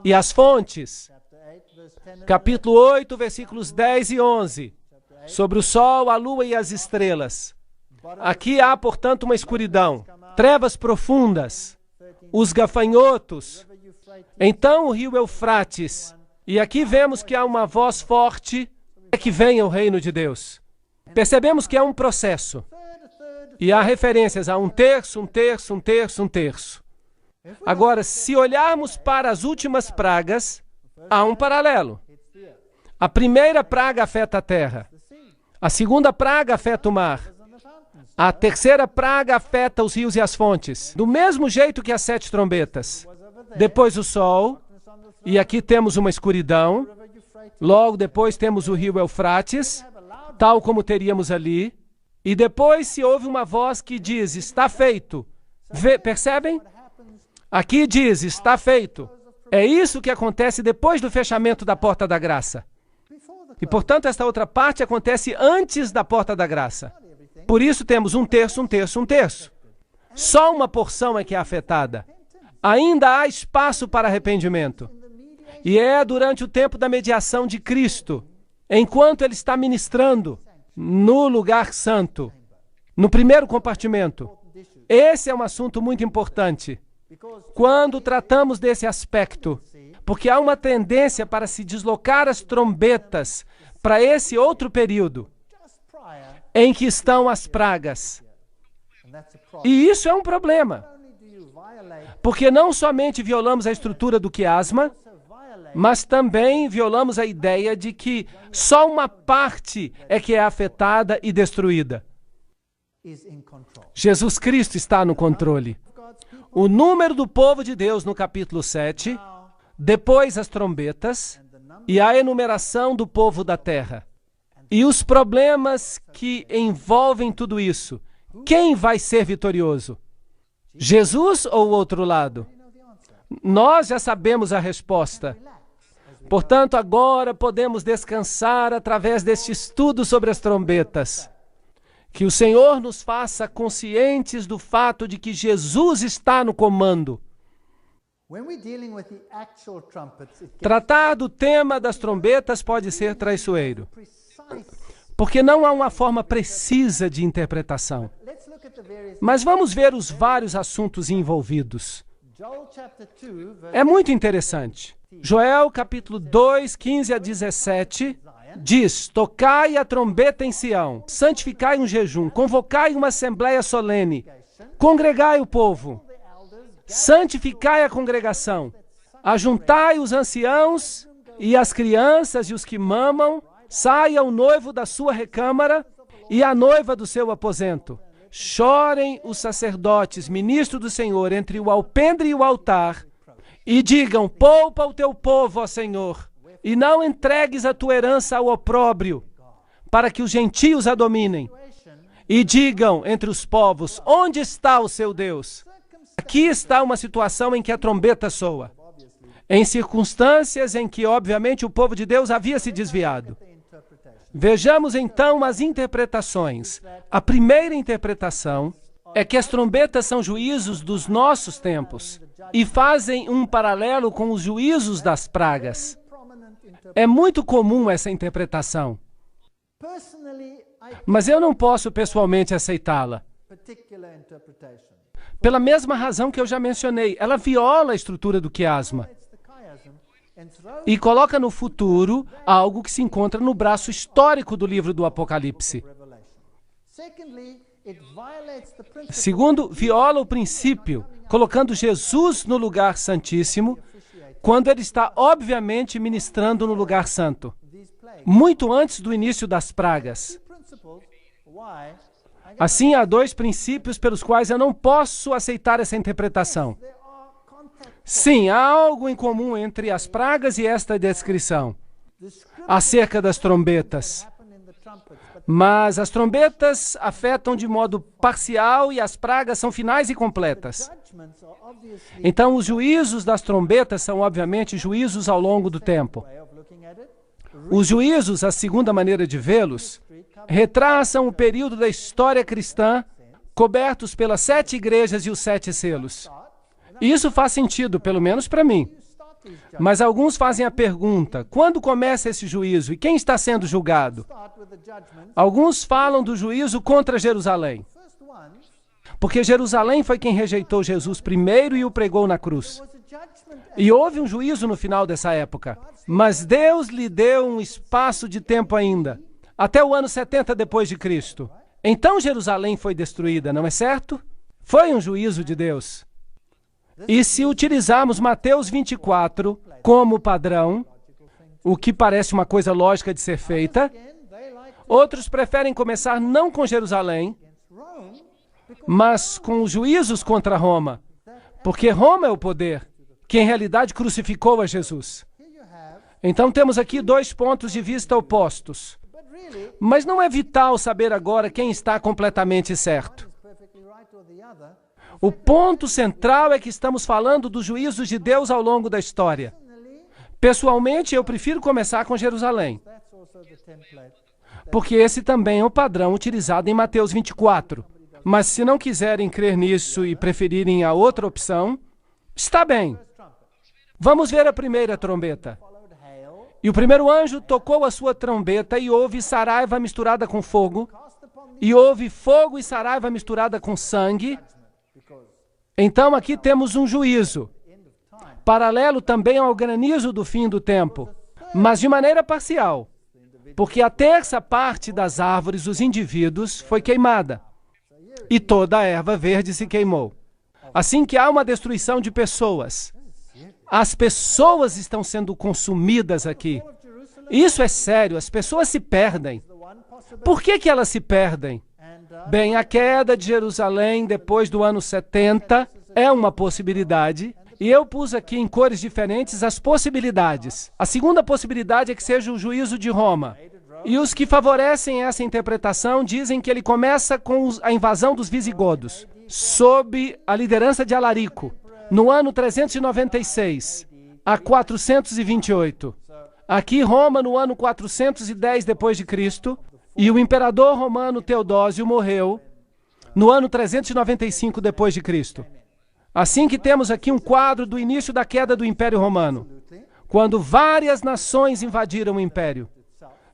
e as fontes. Capítulo 8, versículos 10 e 11. Sobre o sol, a lua e as estrelas. Aqui há, portanto, uma escuridão, trevas profundas, os gafanhotos. Então o rio Eufrates. E aqui vemos que há uma voz forte, que venha o reino de Deus. Percebemos que é um processo. E há referências a 1/3, 1/3, 1/3, 1/3. Agora, se olharmos para as últimas pragas, há um paralelo. A primeira praga afeta a terra. A segunda praga afeta o mar. A terceira praga afeta os rios e as fontes. Do mesmo jeito que as 7 trombetas. Depois o sol. E aqui temos uma escuridão. Logo depois temos o rio Eufrates, tal como teríamos ali. E depois se ouve uma voz que diz, está feito. Percebem? Aqui diz, está feito. É isso que acontece depois do fechamento da porta da graça. E, portanto, esta outra parte acontece antes da porta da graça. Por isso temos 1/3, 1/3, 1/3. Só uma porção é que é afetada. Ainda há espaço para arrependimento. E é durante o tempo da mediação de Cristo, enquanto Ele está ministrando no lugar santo, no primeiro compartimento. Esse é um assunto muito importante. Quando tratamos desse aspecto, porque há uma tendência para se deslocar as trombetas para esse outro período, em que estão as pragas. E isso é um problema, porque não somente violamos a estrutura do quiasma, mas também violamos a ideia de que só uma parte é que é afetada e destruída. Jesus Cristo está no controle. O número do povo de Deus no capítulo 7, depois as trombetas e a enumeração do povo da terra. E os problemas que envolvem tudo isso. Quem vai ser vitorioso? Jesus ou o outro lado? Nós já sabemos a resposta. Portanto, agora podemos descansar através deste estudo sobre as trombetas. Que o Senhor nos faça conscientes do fato de que Jesus está no comando. Tratar do tema das trombetas pode ser traiçoeiro, porque não há uma forma precisa de interpretação. Mas vamos ver os vários assuntos envolvidos. É muito interessante. Joel, capítulo 2, 15 a 17, diz, tocai a trombeta em Sião, santificai um jejum, convocai uma assembleia solene, congregai o povo, santificai a congregação, ajuntai os anciãos e as crianças e os que mamam, saia o noivo da sua recâmara e a noiva do seu aposento. Chorem os sacerdotes, ministros do Senhor, entre o alpendre e o altar, e digam, poupa o teu povo, ó Senhor, e não entregues a tua herança ao opróbrio, para que os gentios a dominem. e digam entre os povos, onde está o seu Deus? Aqui está uma situação em que a trombeta soa, em circunstâncias em que, obviamente, o povo de Deus havia se desviado. Vejamos então as interpretações. A primeira interpretação é que as trombetas são juízos dos nossos tempos e fazem um paralelo com os juízos das pragas. É muito comum essa interpretação, mas eu não posso pessoalmente aceitá-la. Pela mesma razão que eu já mencionei, ela viola a estrutura do quiasma e coloca no futuro algo que se encontra no braço histórico do livro do Apocalipse. Segundo, viola o princípio, colocando Jesus no lugar santíssimo, quando ele está, obviamente, ministrando no lugar santo, muito antes do início das pragas. Assim, há dois princípios pelos quais eu não posso aceitar essa interpretação. Sim, há algo em comum entre as pragas e esta descrição, acerca das trombetas. Mas as trombetas afetam de modo parcial e as pragas são finais e completas. Então, os juízos das trombetas são, obviamente, juízos ao longo do tempo. Os juízos, a segunda maneira de vê-los, retraçam o período da história cristã, cobertos pelas 7 igrejas e os 7 selos. Isso faz sentido, pelo menos para mim. Mas alguns fazem a pergunta, quando começa esse juízo e quem está sendo julgado? Alguns falam do juízo contra Jerusalém, porque Jerusalém foi quem rejeitou Jesus primeiro e o pregou na cruz. E houve um juízo no final dessa época, mas Deus lhe deu um espaço de tempo ainda, até o ano 70 depois de Cristo. Então Jerusalém foi destruída, não é certo? Foi um juízo de Deus. E se utilizarmos Mateus 24 como padrão, o que parece uma coisa lógica de ser feita, outros preferem começar não com Jerusalém, mas com os juízos contra Roma, porque Roma é o poder, que em realidade crucificou a Jesus. Então temos aqui 2 pontos de vista opostos. Mas não é vital saber agora quem está completamente certo. O ponto central é que estamos falando dos juízos de Deus ao longo da história. Pessoalmente, eu prefiro começar com Jerusalém, porque esse também é o padrão utilizado em Mateus 24. Mas se não quiserem crer nisso e preferirem a outra opção, está bem. Vamos ver a primeira trombeta. E o primeiro anjo tocou a sua trombeta e houve saraiva misturada com fogo, e houve fogo e saraiva misturada com sangue. Então aqui temos um juízo, paralelo também ao granizo do fim do tempo, mas de maneira parcial, porque a terça parte das árvores dos indivíduos foi queimada, e toda a erva verde se queimou. Assim que há uma destruição de pessoas. As pessoas estão sendo consumidas aqui. Isso é sério, as pessoas se perdem. Por que elas se perdem? Bem, a queda de Jerusalém depois do ano 70 é uma possibilidade, e eu pus aqui em cores diferentes as possibilidades. A segunda possibilidade é que seja o juízo de Roma. E os que favorecem essa interpretação dizem que ele começa com a invasão dos visigodos, sob a liderança de Alarico, no ano 396 a 428. Aqui Roma no ano 410 depois de Cristo, e o imperador romano Teodósio morreu no ano 395 depois de Cristo. Assim que temos aqui um quadro do início da queda do Império Romano, quando várias nações invadiram o Império.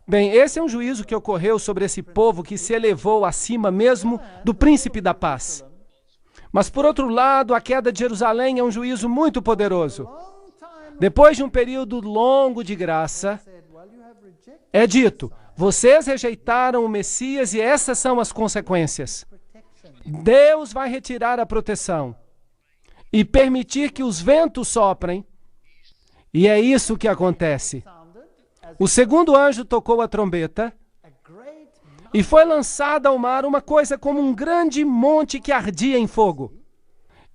Bem, esse é um juízo que ocorreu sobre esse povo que se elevou acima mesmo do príncipe da paz. Mas, por outro lado, a queda de Jerusalém é um juízo muito poderoso. Depois de um período longo de graça, é dito, vocês rejeitaram o Messias e essas são as consequências. Deus vai retirar a proteção e permitir que os ventos soprem, e é isso que acontece. O segundo anjo tocou a trombeta e foi lançada ao mar uma coisa como um grande monte que ardia em fogo.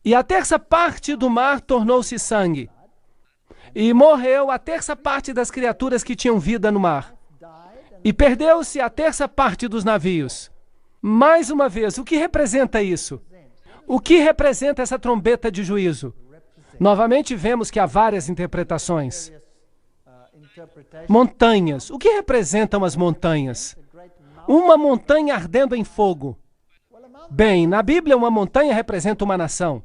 E a terça parte do mar tornou-se sangue. E morreu a terça parte das criaturas que tinham vida no mar. E perdeu-se a terça parte dos navios. Mais uma vez, o que representa isso? O que representa essa trombeta de juízo? Novamente vemos que há várias interpretações. Montanhas. O que representam as montanhas? Uma montanha ardendo em fogo. Bem, na Bíblia, uma montanha representa uma nação.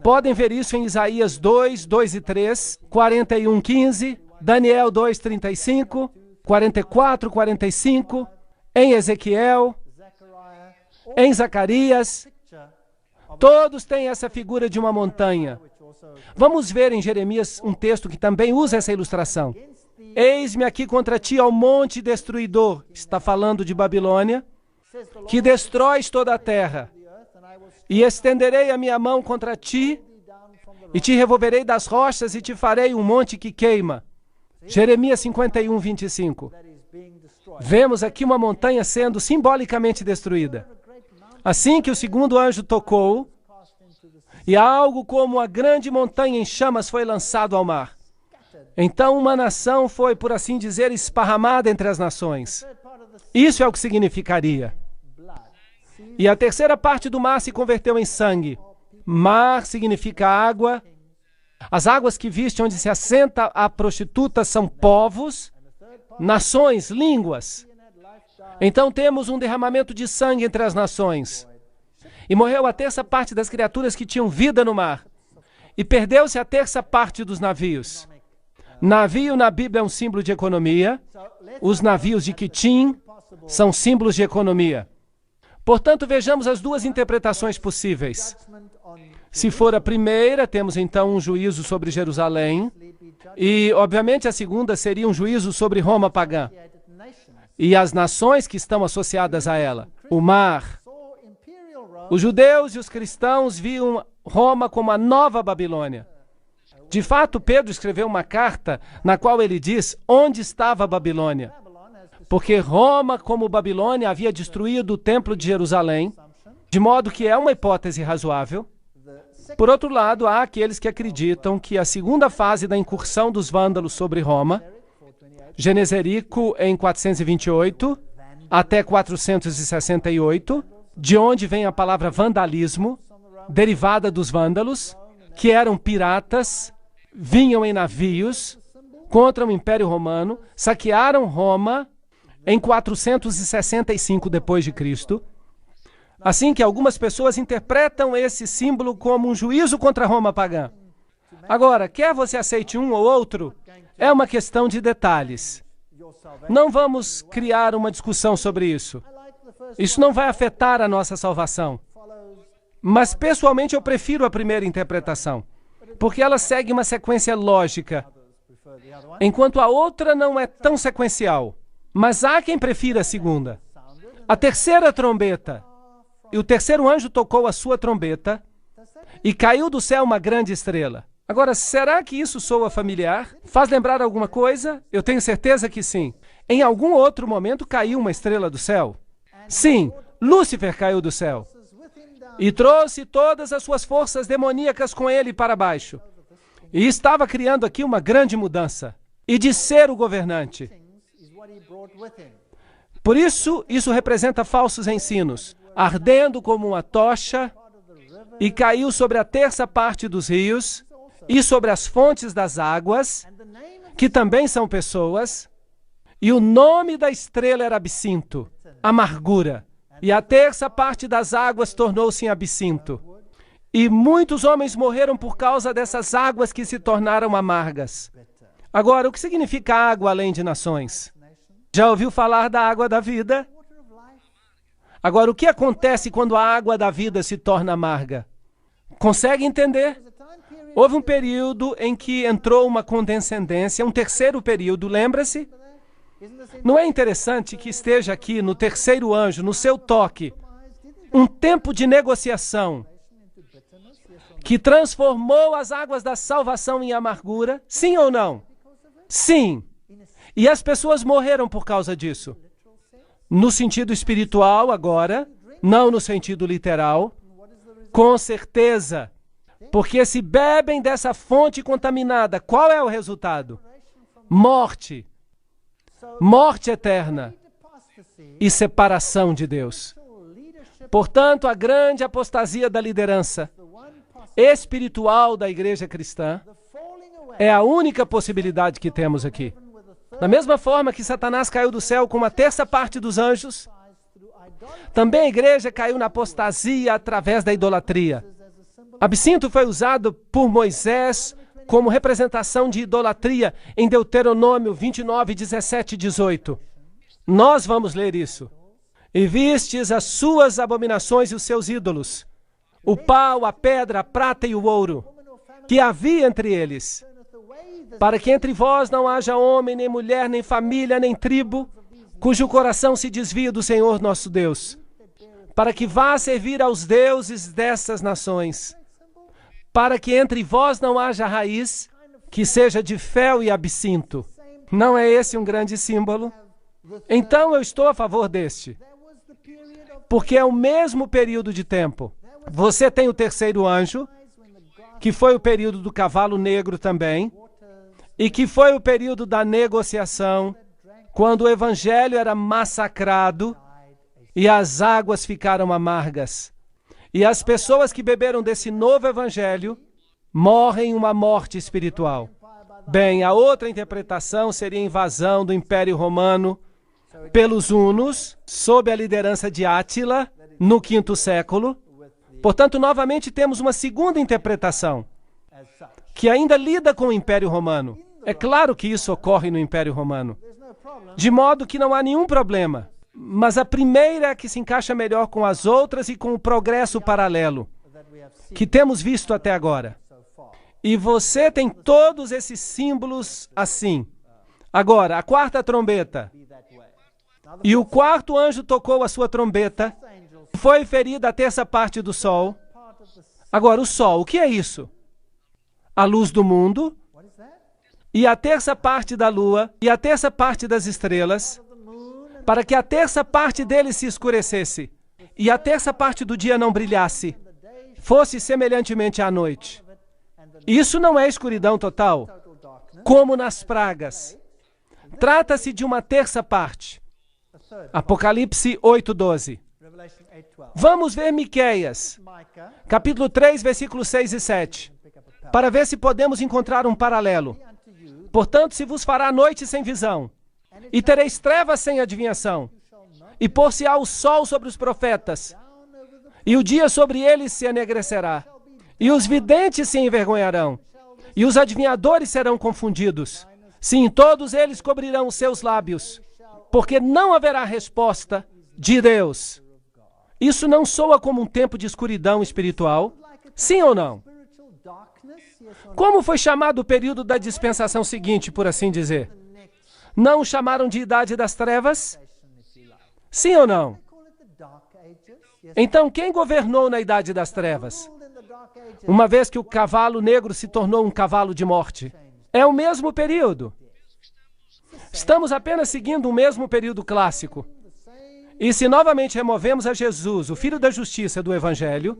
Podem ver isso em Isaías 2, 2 e 3, 41, 15, Daniel 2, 35, 44, 45, em Ezequiel, em Zacarias. Todos têm essa figura de uma montanha. Vamos ver em Jeremias um texto que também usa essa ilustração. Eis-me aqui contra ti ao monte destruidor, está falando de Babilônia, que destróis toda a terra. E estenderei a minha mão contra ti, e te revolverei das rochas, e te farei um monte que queima. Jeremias 51, 25. Vemos aqui uma montanha sendo simbolicamente destruída. Assim que o segundo anjo tocou, e algo como uma grande montanha em chamas foi lançado ao mar. Então uma nação foi, por assim dizer, esparramada entre as nações. Isso é o que significaria. E a terceira parte do mar se converteu em sangue. Mar significa água. As águas que viste onde se assenta a prostituta são povos, nações, línguas. Então temos um derramamento de sangue entre as nações. E morreu a terça parte das criaturas que tinham vida no mar. E perdeu-se a terça parte dos navios. Navio na Bíblia é um símbolo de economia. Os navios de Quitim são símbolos de economia. Portanto, vejamos as duas interpretações possíveis. Se for a primeira, temos então um juízo sobre Jerusalém. E, obviamente, a segunda seria um juízo sobre Roma pagã. E as nações que estão associadas a ela. O mar. Os judeus e os cristãos viam Roma como a nova Babilônia. De fato, Pedro escreveu uma carta na qual ele diz onde estava a Babilônia. Porque Roma, como Babilônia, havia destruído o templo de Jerusalém, de modo que é uma hipótese razoável. Por outro lado, há aqueles que acreditam que a segunda fase da incursão dos vândalos sobre Roma, Geneserico em 428 até 468, de onde vem a palavra vandalismo, derivada dos vândalos, que eram piratas, vinham em navios contra o Império Romano, saquearam Roma em 465 d.C., assim que algumas pessoas interpretam esse símbolo como um juízo contra Roma pagã. Agora, quer você aceite um ou outro, é uma questão de detalhes. Não vamos criar uma discussão sobre isso. Isso não vai afetar a nossa salvação. Mas, pessoalmente, eu prefiro a primeira interpretação, porque ela segue uma sequência lógica, enquanto a outra não é tão sequencial. Mas há quem prefira a segunda. A terceira trombeta. E o terceiro anjo tocou a sua trombeta e caiu do céu uma grande estrela. Agora, será que isso soa familiar? Faz lembrar alguma coisa? Eu tenho certeza que sim. Em algum outro momento caiu uma estrela do céu? Sim, Lúcifer caiu do céu. E trouxe todas as suas forças demoníacas com ele para baixo. E estava criando aqui uma grande mudança. E de ser o governante. Por isso, isso representa falsos ensinos, ardendo como uma tocha, e caiu sobre a terça parte dos rios, e sobre as fontes das águas, que também são pessoas, e o nome da estrela era absinto, amargura, e a terça parte das águas tornou-se em absinto. E muitos homens morreram por causa dessas águas que se tornaram amargas. Agora, o que significa água além de nações? Já ouviu falar da água da vida? Agora, o que acontece quando a água da vida se torna amarga? Consegue entender? Houve um período em que entrou uma condescendência, um terceiro período, lembra-se? Não é interessante que esteja aqui no terceiro anjo, no seu toque, um tempo de negociação que transformou as águas da salvação em amargura? Sim ou não? Sim. E as pessoas morreram por causa disso. No sentido espiritual, agora, não no sentido literal. Com certeza. Porque se bebem dessa fonte contaminada, qual é o resultado? Morte. Morte eterna. E separação de Deus. Portanto, a grande apostasia da liderança espiritual da igreja cristã é a única possibilidade que temos aqui. Da mesma forma que Satanás caiu do céu com uma terça parte dos anjos, também a igreja caiu na apostasia através da idolatria. Absinto foi usado por Moisés como representação de idolatria em Deuteronômio 29, 17 e 18. Nós vamos ler isso. E vistes as suas abominações e os seus ídolos, o pau, a pedra, a prata e o ouro, que havia entre eles, para que entre vós não haja homem, nem mulher, nem família, nem tribo, cujo coração se desvia do Senhor nosso Deus, para que vá servir aos deuses dessas nações, para que entre vós não haja raiz, que seja de fel e absinto. Não é esse um grande símbolo? Então eu estou a favor deste, porque é o mesmo período de tempo. Você tem o terceiro anjo, que foi o período do cavalo negro também, e que foi o período da negociação, quando o evangelho era massacrado e as águas ficaram amargas. E as pessoas que beberam desse novo evangelho morrem uma morte espiritual. Bem, a outra interpretação seria a invasão do Império Romano pelos hunos, sob a liderança de Átila, no V século. Portanto, novamente temos uma segunda interpretação, que ainda lida com o Império Romano. É claro que isso ocorre no Império Romano, de modo que não há nenhum problema. Mas a primeira é a que se encaixa melhor com as outras e com o progresso paralelo que temos visto até agora. E você tem todos esses símbolos assim. Agora, a quarta trombeta. E o quarto anjo tocou a sua trombeta. Foi ferida a terça parte do sol. Agora, o sol, o que é isso? A luz do mundo. E a terça parte da lua. E a terça parte das estrelas. Para que a terça parte dele se escurecesse. E a terça parte do dia não brilhasse. Fosse semelhantemente à noite. Isso não é escuridão total, como nas pragas. Trata-se de uma terça parte. Apocalipse 8:12. Vamos ver Miqueias, capítulo 3, versículos 6 e 7, para ver se podemos encontrar um paralelo. Portanto, se vos fará noite sem visão, e tereis trevas sem adivinhação, e pôr-se-á o sol sobre os profetas, e o dia sobre eles se enegrecerá, e os videntes se envergonharão, e os adivinhadores serão confundidos. Sim, todos eles cobrirão os seus lábios, porque não haverá resposta de Deus. Isso não soa como um tempo de escuridão espiritual? Sim ou não? Como foi chamado o período da dispensação seguinte, por assim dizer? Não o chamaram de Idade das Trevas? Sim ou não? Então, quem governou na Idade das Trevas? Uma vez que o cavalo negro se tornou um cavalo de morte. É o mesmo período. Estamos apenas seguindo o mesmo período clássico. E se novamente removemos a Jesus, o Filho da Justiça do Evangelho,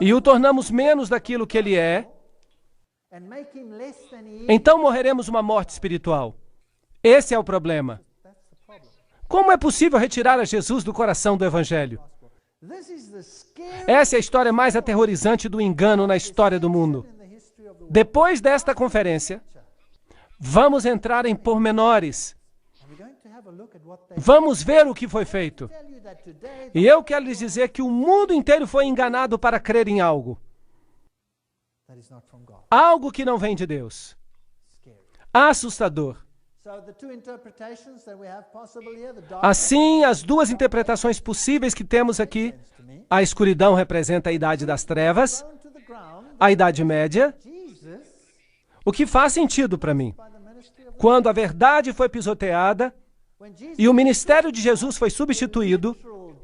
e o tornamos menos daquilo que ele é, então morreremos uma morte espiritual. Esse é o problema. Como é possível retirar a Jesus do coração do Evangelho? Essa é a história mais aterrorizante do engano na história do mundo. Depois desta conferência, vamos entrar em pormenores. Vamos ver o que foi feito. E eu quero lhes dizer que o mundo inteiro foi enganado para crer em algo. Algo que não vem de Deus. Assustador. Assim, as duas interpretações possíveis que temos aqui, a escuridão representa a Idade das Trevas, a Idade Média, o que faz sentido para mim. Quando a verdade foi pisoteada e o ministério de Jesus foi substituído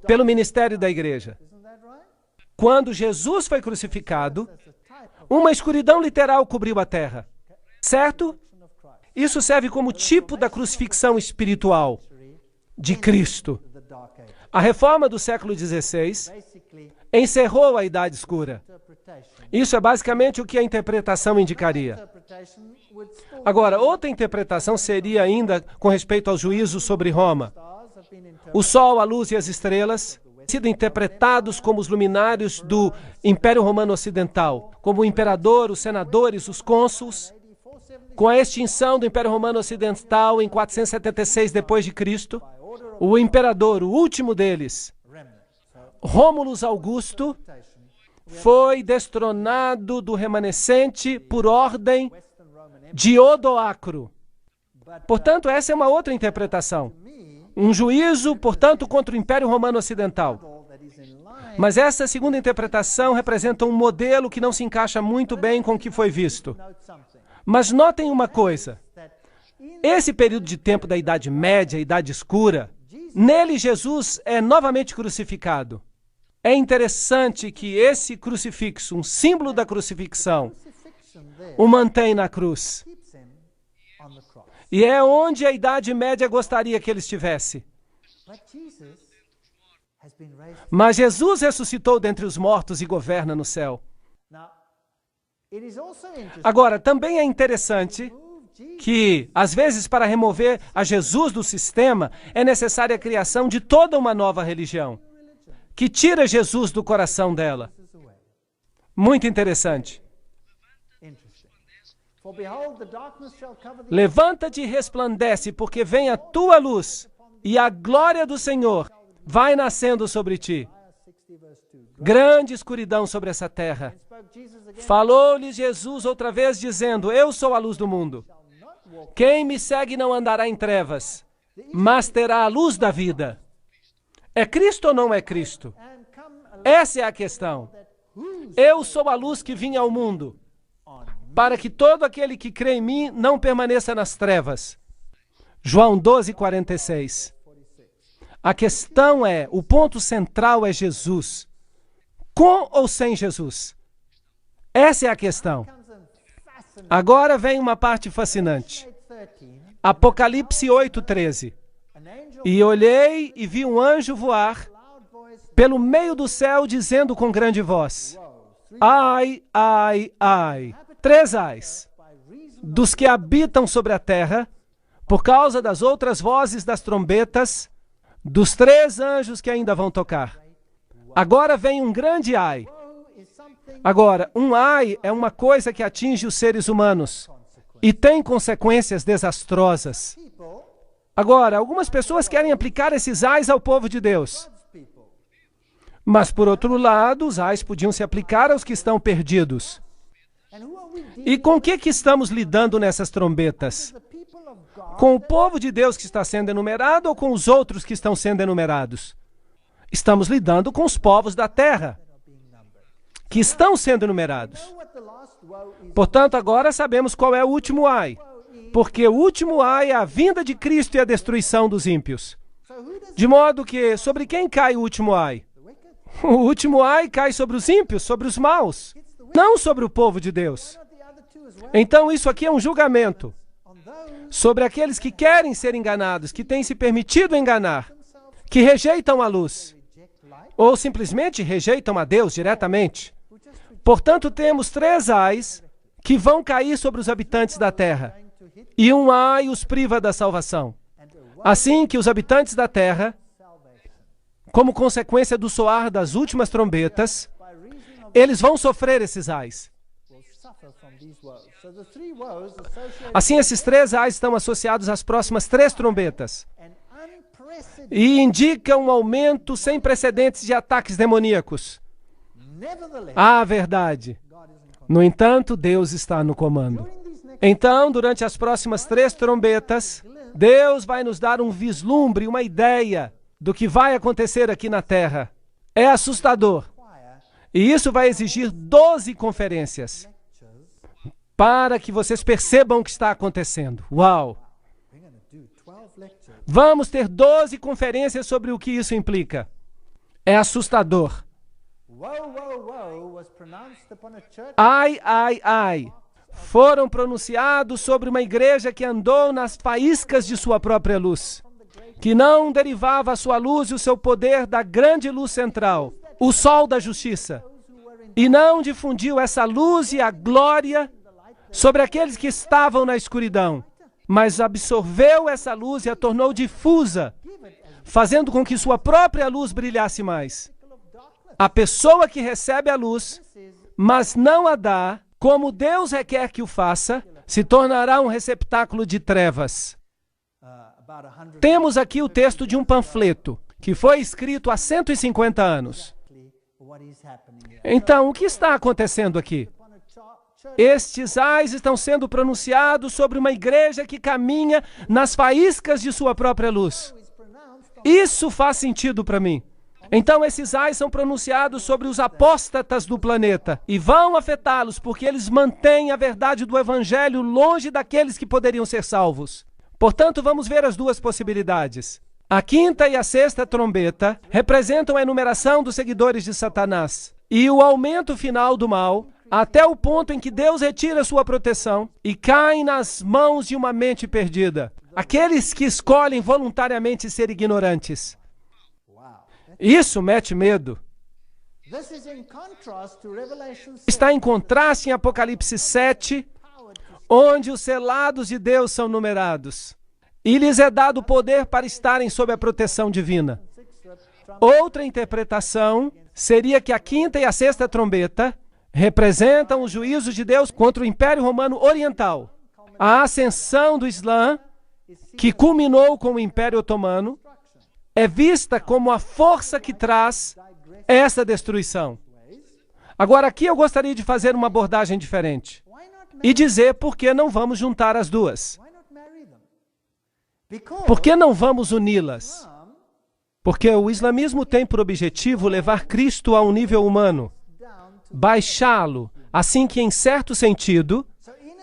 pelo ministério da igreja. Quando Jesus foi crucificado, uma escuridão literal cobriu a terra. Certo? Isso serve como tipo da crucifixão espiritual de Cristo. A reforma do século XVI encerrou a Idade Escura. Isso é basicamente o que a interpretação indicaria. Agora, outra interpretação seria ainda com respeito ao juízo sobre Roma. O sol, a luz e as estrelas sido interpretados como os luminários do Império Romano Ocidental, como o imperador, os senadores, os cônsuls. Com a extinção do Império Romano Ocidental em 476 d.C., o imperador, o último deles, Rômulus Augusto, foi destronado do remanescente por ordem de Odoacro. Portanto, essa é uma outra interpretação. Um juízo, portanto, contra o Império Romano Ocidental. Mas essa segunda interpretação representa um modelo que não se encaixa muito bem com o que foi visto. Mas notem uma coisa. Esse período de tempo da Idade Média, Idade Escura, nele Jesus é novamente crucificado. É interessante que esse crucifixo, um símbolo da crucifixão, o mantém na cruz. E é onde a Idade Média gostaria que ele estivesse. Mas Jesus ressuscitou dentre os mortos e governa no céu. Agora, também é interessante que, às vezes, para remover a Jesus do sistema, é necessária a criação de toda uma nova religião, que tira Jesus do coração dela. Muito interessante. Levanta-te e resplandece, porque vem a tua luz, e a glória do Senhor vai nascendo sobre ti. Grande escuridão sobre essa terra. Falou-lhes Jesus outra vez, dizendo: Eu sou a luz do mundo. Quem me segue não andará em trevas, mas terá a luz da vida. É Cristo ou não é Cristo? Essa é a questão. Eu sou a luz que vim ao mundo, para que todo aquele que crê em mim não permaneça nas trevas. João 12:46. A questão é, o ponto central é Jesus. Com ou sem Jesus? Essa é a questão. Agora vem uma parte fascinante. Apocalipse 8:13. E olhei e vi um anjo voar pelo meio do céu, dizendo com grande voz: Ai, ai, ai. 3 ais. Dos que habitam sobre a terra, por causa das outras vozes das trombetas, dos 3 anjos que ainda vão tocar. Agora vem um grande ai. Agora, um ai é uma coisa que atinge os seres humanos e tem consequências desastrosas. Agora, algumas pessoas querem aplicar esses ais ao povo de Deus. Mas, por outro lado, os ais podiam se aplicar aos que estão perdidos. E com que estamos lidando nessas trombetas? Com o povo de Deus que está sendo enumerado ou com os outros que estão sendo enumerados? Estamos lidando com os povos da terra, que estão sendo enumerados. Portanto, agora sabemos qual é o último ai. Porque o último ai é a vinda de Cristo e a destruição dos ímpios. De modo que, sobre quem cai o último ai? O último ai cai sobre os ímpios, sobre os maus, não sobre o povo de Deus. Então, isso aqui é um julgamento sobre aqueles que querem ser enganados, que têm se permitido enganar, que rejeitam a luz, ou simplesmente rejeitam a Deus diretamente. Portanto, temos 3 ais que vão cair sobre os habitantes da terra, e um ai os priva da salvação. Assim que os habitantes da terra, como consequência do soar das últimas trombetas, eles vão sofrer esses ais. Assim, esses 3 ais estão associados às próximas 3 trombetas e indicam um aumento sem precedentes de ataques demoníacos. Ah, verdade. No entanto, Deus está no comando. Então, durante as próximas 3 trombetas, Deus vai nos dar um vislumbre, uma ideia do que vai acontecer aqui na Terra. É assustador. E isso vai exigir 12 conferências para que vocês percebam o que está acontecendo. Uau! Vamos ter 12 conferências sobre o que isso implica. É assustador. Ai, ai, ai. Foram pronunciados sobre uma igreja que andou nas faíscas de sua própria luz, que não derivava a sua luz e o seu poder da grande luz central, o sol da justiça, e não difundiu essa luz e a glória sobre aqueles que estavam na escuridão, mas absorveu essa luz e a tornou difusa, fazendo com que sua própria luz brilhasse mais. A pessoa que recebe a luz, mas não a dá, como Deus requer que o faça, se tornará um receptáculo de trevas. Temos aqui o texto de um panfleto, que foi escrito há 150 anos. Então, o que está acontecendo aqui? Estes ais estão sendo pronunciados sobre uma igreja que caminha nas faíscas de sua própria luz. Isso faz sentido para mim. Então, esses ais são pronunciados sobre os apóstatas do planeta e vão afetá-los porque eles mantêm a verdade do evangelho longe daqueles que poderiam ser salvos. Portanto, vamos ver as duas possibilidades. A quinta e a sexta trombeta representam a enumeração dos seguidores de Satanás e o aumento final do mal, até o ponto em que Deus retira sua proteção e caem nas mãos de uma mente perdida. Aqueles que escolhem voluntariamente ser ignorantes. Isso mete medo. Está em contraste em Apocalipse 7, onde os selados de Deus são numerados. E lhes é dado poder para estarem sob a proteção divina. Outra interpretação seria que a quinta e a sexta trombeta representam os juízos de Deus contra o Império Romano Oriental. A ascensão do Islã, que culminou com o Império Otomano, é vista como a força que traz essa destruição. Agora, aqui eu gostaria de fazer uma abordagem diferente e dizer por que não vamos juntar as duas. Por que não vamos uni-las? Porque o islamismo tem por objetivo levar Cristo a um nível humano, baixá-lo, assim que, em certo sentido,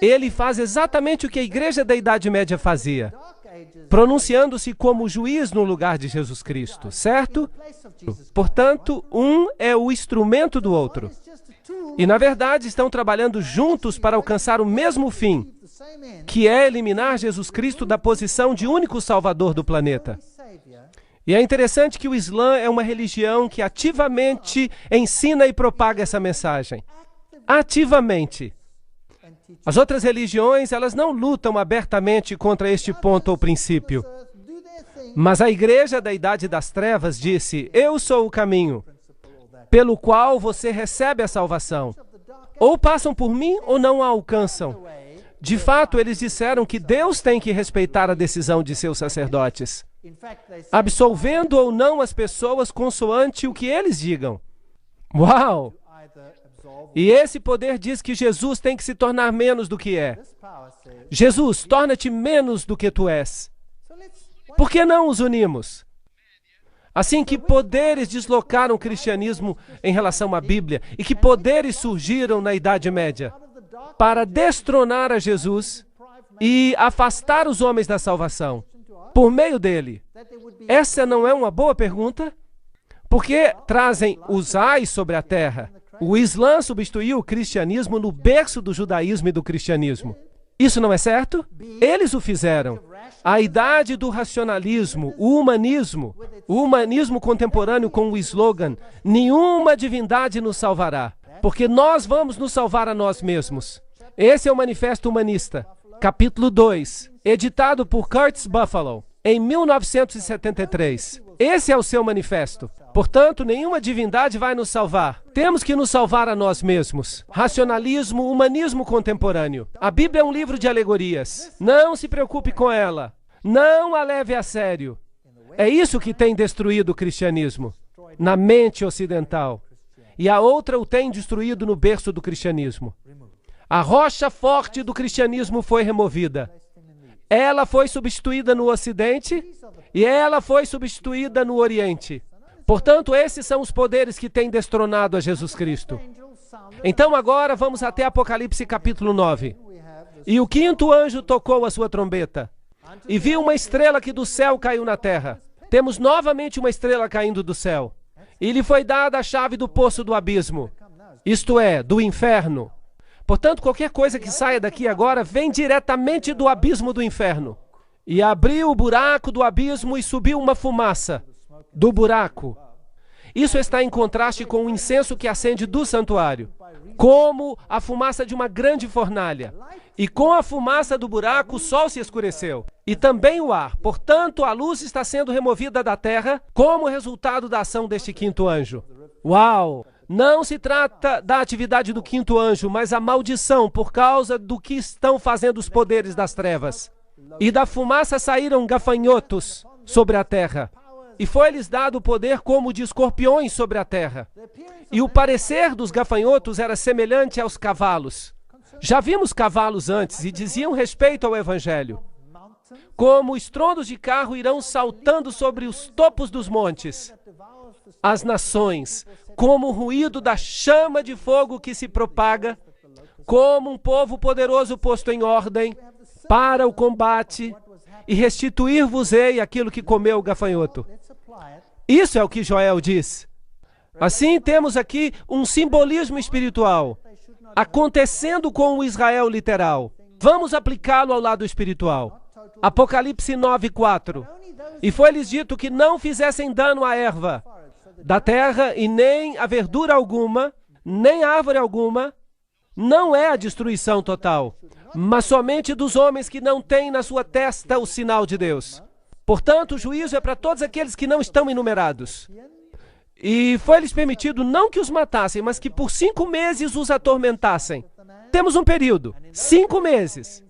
ele faz exatamente o que a igreja da Idade Média fazia, pronunciando-se como juiz no lugar de Jesus Cristo, certo? Portanto, um é o instrumento do outro. E, na verdade, estão trabalhando juntos para alcançar o mesmo fim, que é eliminar Jesus Cristo da posição de único salvador do planeta. E é interessante que o Islã é uma religião que ativamente ensina e propaga essa mensagem. Ativamente. As outras religiões, elas não lutam abertamente contra este ponto ou princípio. Mas a igreja da Idade das Trevas disse: eu sou o caminho, pelo qual você recebe a salvação. Ou passam por mim ou não a alcançam. De fato, eles disseram que Deus tem que respeitar a decisão de seus sacerdotes, absolvendo ou não as pessoas consoante o que eles digam. Uau! E esse poder diz que Jesus tem que se tornar menos do que é. Jesus, torna-te menos do que tu és. Por que não os unimos? Assim, que poderes deslocaram o cristianismo em relação à Bíblia e que poderes surgiram na Idade Média para destronar a Jesus e afastar os homens da salvação por meio dele? Essa não é uma boa pergunta? Porque trazem os ais sobre a terra. O Islã substituiu o cristianismo no berço do judaísmo e do cristianismo. Isso não é certo? Eles o fizeram. A idade do racionalismo, o humanismo contemporâneo com o slogan: nenhuma divindade nos salvará, porque nós vamos nos salvar a nós mesmos. Esse é o Manifesto Humanista, capítulo 2, editado por Curtis Buffalo, em 1973. Esse é o seu manifesto. Portanto, nenhuma divindade vai nos salvar. Temos que nos salvar a nós mesmos. Racionalismo, humanismo contemporâneo. A Bíblia é um livro de alegorias. Não se preocupe com ela. Não a leve a sério. É isso que tem destruído o cristianismo na mente ocidental. E a outra o tem destruído no berço do cristianismo. A rocha forte do cristianismo foi removida. Ela foi substituída no Ocidente e ela foi substituída no Oriente. Portanto, esses são os poderes que têm destronado a Jesus Cristo. Então agora vamos até Apocalipse capítulo 9. E o quinto anjo tocou a sua trombeta, e viu uma estrela que do céu caiu na terra. Temos novamente uma estrela caindo do céu. E lhe foi dada a chave do poço do abismo, isto é, do inferno. Portanto, qualquer coisa que saia daqui agora vem diretamente do abismo do inferno. E abriu o buraco do abismo e subiu uma fumaça do buraco. Isso está em contraste com o incenso que acende do santuário, como a fumaça de uma grande fornalha. E com a fumaça do buraco, o sol se escureceu, e também o ar. Portanto, a luz está sendo removida da terra como resultado da ação deste quinto anjo. Uau! Não se trata da atividade do quinto anjo, mas a maldição por causa do que estão fazendo os poderes das trevas. E da fumaça saíram gafanhotos sobre a terra, e foi-lhes dado o poder como de escorpiões sobre a terra. E o parecer dos gafanhotos era semelhante aos cavalos. Já vimos cavalos antes e diziam respeito ao Evangelho. Como estrondos de carro irão saltando sobre os topos dos montes. As nações, como o ruído da chama de fogo que se propaga, como um povo poderoso posto em ordem para o combate, e restituir-vos-ei aquilo que comeu o gafanhoto. Isso é o que Joel diz. Assim, temos aqui um simbolismo espiritual acontecendo com o Israel literal. Vamos aplicá-lo ao lado espiritual. Apocalipse 9:4. E foi-lhes dito que não fizessem dano à erva da terra e nem a verdura alguma, nem árvore alguma. Não é a destruição total, mas somente dos homens que não têm na sua testa o sinal de Deus. Portanto, o juízo é para todos aqueles que não estão enumerados. E foi-lhes permitido não que os matassem, mas que por 5 meses os atormentassem. Temos um período, 5 meses.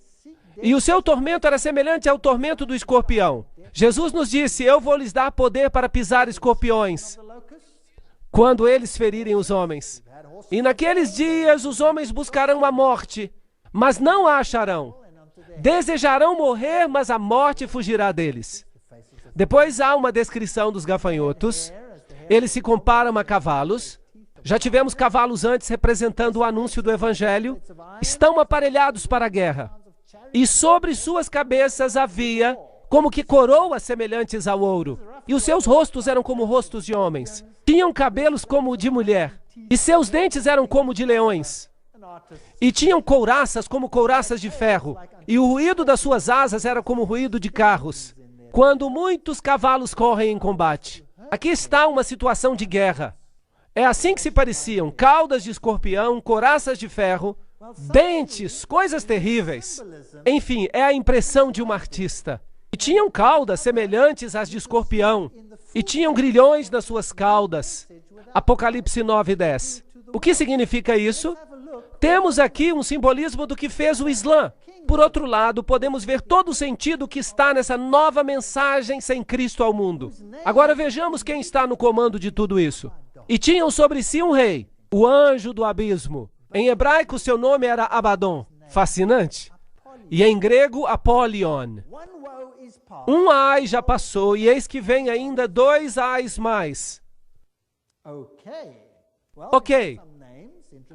E o seu tormento era semelhante ao tormento do escorpião. Jesus nos disse, eu vou lhes dar poder para pisar escorpiões, quando eles ferirem os homens. E naqueles dias os homens buscarão a morte, mas não a acharão. Desejarão morrer, mas a morte fugirá deles. Depois há uma descrição dos gafanhotos. Eles se comparam a cavalos. Já tivemos cavalos antes representando o anúncio do Evangelho. Estão aparelhados para a guerra. E sobre suas cabeças havia como que coroas semelhantes ao ouro. E os seus rostos eram como rostos de homens. Tinham cabelos como de mulher. E seus dentes eram como de leões. E tinham couraças como couraças de ferro. E o ruído das suas asas era como o ruído de carros, quando muitos cavalos correm em combate. Aqui está uma situação de guerra. É assim que se pareciam: caudas de escorpião, couraças de ferro, dentes, coisas terríveis. Enfim, é a impressão de um artista. E tinham caudas semelhantes às de escorpião, e tinham grilhões nas suas caudas. Apocalipse 9:10. O que significa isso? Temos aqui um simbolismo do que fez o Islã. Por outro lado, podemos ver todo o sentido que está nessa nova mensagem sem Cristo ao mundo. Agora vejamos quem está no comando de tudo isso. E tinham sobre si um rei, o anjo do abismo. Em hebraico, seu nome era Abaddon. Fascinante. E em grego, Apolion. Um ai já passou, e eis que vem ainda 2 ais mais. Ok.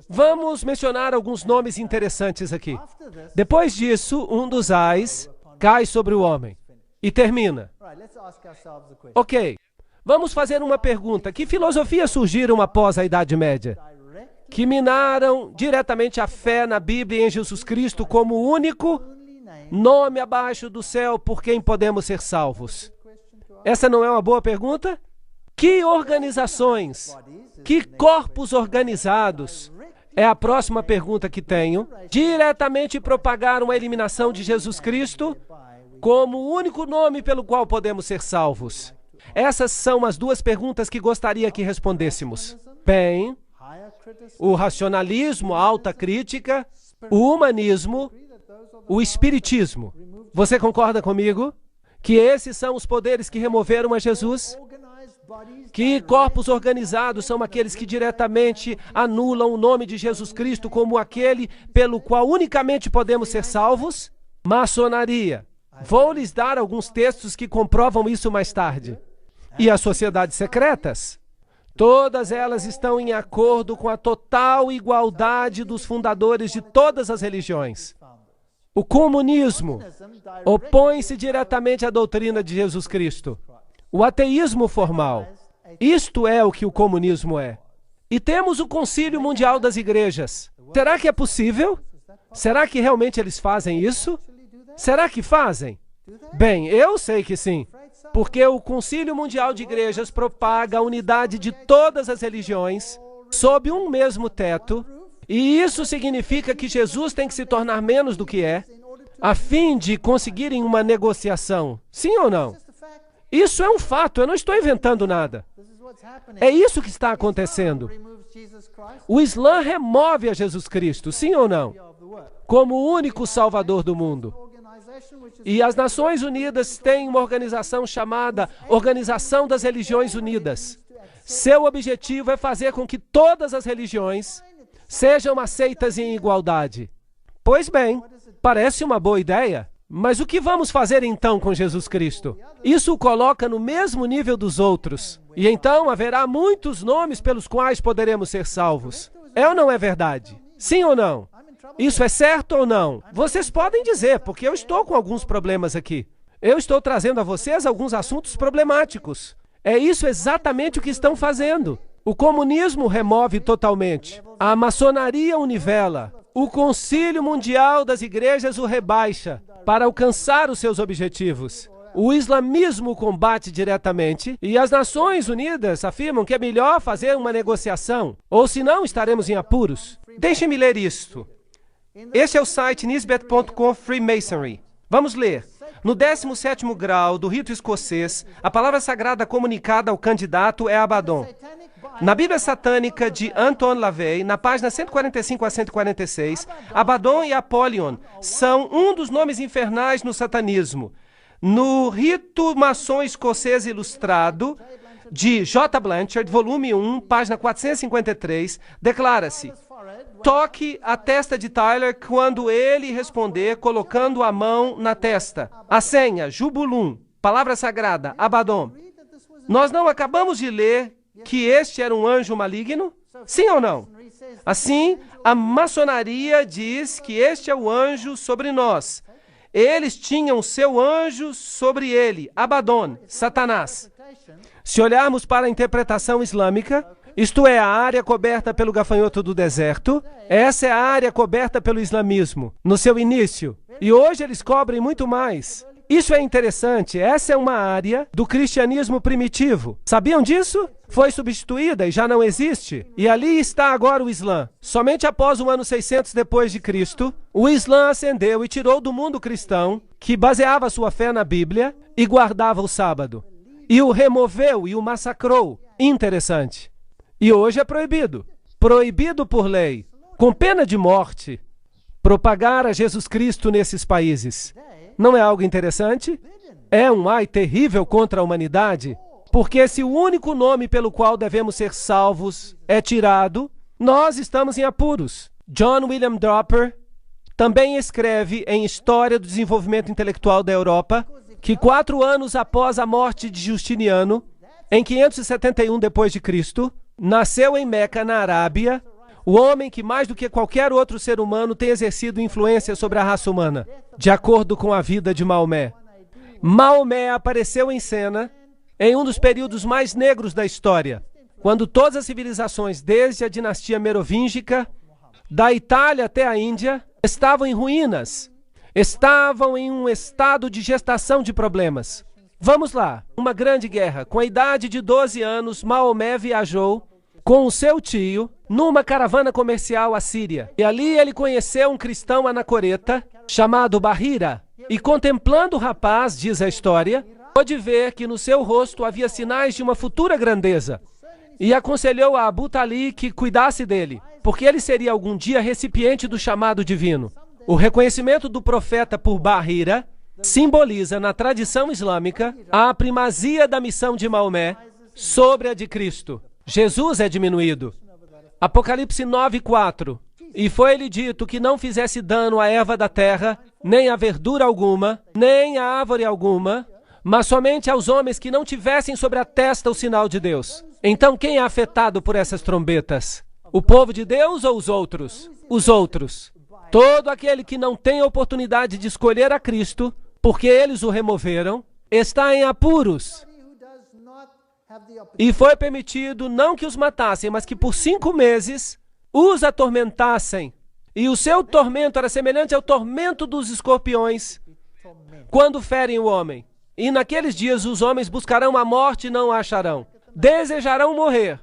Vamos mencionar alguns nomes interessantes aqui. Depois disso, um dos ais cai sobre o homem. E termina. Ok. Vamos fazer uma pergunta. Que filosofias surgiram após a Idade Média? Que minaram diretamente a fé na Bíblia e em Jesus Cristo como o único nome abaixo do céu por quem podemos ser salvos. Essa não é uma boa pergunta? Que organizações, que corpos organizados, é a próxima pergunta que tenho, diretamente propagaram a eliminação de Jesus Cristo como o único nome pelo qual podemos ser salvos? Essas são as 2 perguntas que gostaria que respondêssemos. Bem, o racionalismo, a alta crítica, o humanismo, o espiritismo. Você concorda comigo? Que esses são os poderes que removeram a Jesus? Que corpos organizados são aqueles que diretamente anulam o nome de Jesus Cristo como aquele pelo qual unicamente podemos ser salvos? Maçonaria. Vou lhes dar alguns textos que comprovam isso mais tarde. E as sociedades secretas? Todas elas estão em acordo com a total igualdade dos fundadores de todas as religiões. O comunismo opõe-se diretamente à doutrina de Jesus Cristo. O ateísmo formal. Isto é o que o comunismo é. E temos o Concílio Mundial das Igrejas. Será que é possível? Será que realmente eles fazem isso? Será que fazem? Bem, eu sei que sim. Porque o Concílio Mundial de Igrejas propaga a unidade de todas as religiões sob um mesmo teto, e isso significa que Jesus tem que se tornar menos do que é, a fim de conseguirem uma negociação. Sim ou não? Isso é um fato, eu não estou inventando nada. É isso que está acontecendo. O Islã remove a Jesus Cristo, sim ou não? Como o único Salvador do mundo. E as Nações Unidas têm uma organização chamada Organização das Religiões Unidas. Seu objetivo é fazer com que todas as religiões sejam aceitas em igualdade. Pois bem, parece uma boa ideia. Mas o que vamos fazer então com Jesus Cristo? Isso o coloca no mesmo nível dos outros. E então haverá muitos nomes pelos quais poderemos ser salvos. É ou não é verdade? Sim ou não? Isso é certo ou não? Vocês podem dizer, porque eu estou com alguns problemas aqui. Eu estou trazendo a vocês alguns assuntos problemáticos. É isso exatamente o que estão fazendo. O comunismo remove totalmente. A maçonaria o nivela. O Concílio Mundial das Igrejas o rebaixa para alcançar os seus objetivos. O islamismo o combate diretamente e as Nações Unidas afirmam que é melhor fazer uma negociação, ou senão estaremos em apuros. Deixem-me ler isto. Este é o site nisbet.com Freemasonry. Vamos ler. No 17º grau do rito escocês, a palavra sagrada comunicada ao candidato é Abaddon. Na Bíblia Satânica de Anton LaVey, na página 145 a 146, Abaddon e Apollyon são um dos nomes infernais no satanismo. No rito maçom escocês ilustrado de J. Blanchard, volume 1, página 453, declara-se: toque a testa de Tyler quando ele responder colocando a mão na testa. A senha, Jubulum, palavra sagrada, Abaddon. Nós não acabamos de ler que este era um anjo maligno? Sim ou não? Assim, a maçonaria diz que este é o anjo sobre nós. Eles tinham seu anjo sobre ele, Abaddon, Satanás. Se olharmos para a interpretação islâmica, isto é, a área coberta pelo gafanhoto do deserto, essa é a área coberta pelo islamismo, no seu início. E hoje eles cobrem muito mais. Isso é interessante, essa é uma área do cristianismo primitivo. Sabiam disso? Foi substituída e já não existe. E ali está agora o Islã. Somente após o ano 600 depois de Cristo, o Islã ascendeu e tirou do mundo cristão, que baseava sua fé na Bíblia e guardava o sábado. E o removeu e o massacrou. Interessante. E hoje é proibido. Proibido por lei, com pena de morte, propagar a Jesus Cristo nesses países. Não é algo interessante? É um ai terrível contra a humanidade, porque se o único nome pelo qual devemos ser salvos é tirado, nós estamos em apuros. John William Dropper também escreve em História do Desenvolvimento Intelectual da Europa que 4 anos após a morte de Justiniano, em 571 d.C., nasceu em Meca, na Arábia, o homem que mais do que qualquer outro ser humano tem exercido influência sobre a raça humana, de acordo com a vida de Maomé. Maomé apareceu em cena em um dos períodos mais negros da história, quando todas as civilizações, desde a dinastia merovíngica, da Itália até a Índia, estavam em ruínas, estavam em um estado de gestação de problemas. Vamos lá, uma grande guerra. Com a idade de 12 anos, Maomé viajou com o seu tio numa caravana comercial à Síria. E ali ele conheceu um cristão anacoreta chamado Bahira. E contemplando o rapaz, diz a história, pôde ver que no seu rosto havia sinais de uma futura grandeza. E aconselhou a Abu Talib que cuidasse dele, porque ele seria algum dia recipiente do chamado divino. O reconhecimento do profeta por Bahira simboliza na tradição islâmica a primazia da missão de Maomé sobre a de Cristo. Jesus é diminuído. Apocalipse 9:4. E foi-lhe dito que não fizesse dano à erva da terra, nem à verdura alguma, nem à árvore alguma, mas somente aos homens que não tivessem sobre a testa o sinal de Deus. Então quem é afetado por essas trombetas? O povo de Deus ou os outros? Os outros. Todo aquele que não tem a oportunidade de escolher a Cristo, porque eles o removeram, está em apuros. E foi permitido não que os matassem, mas que por 5 meses os atormentassem. E o seu tormento era semelhante ao tormento dos escorpiões quando ferem o homem. E naqueles dias os homens buscarão a morte e não a acharão. Desejarão morrer,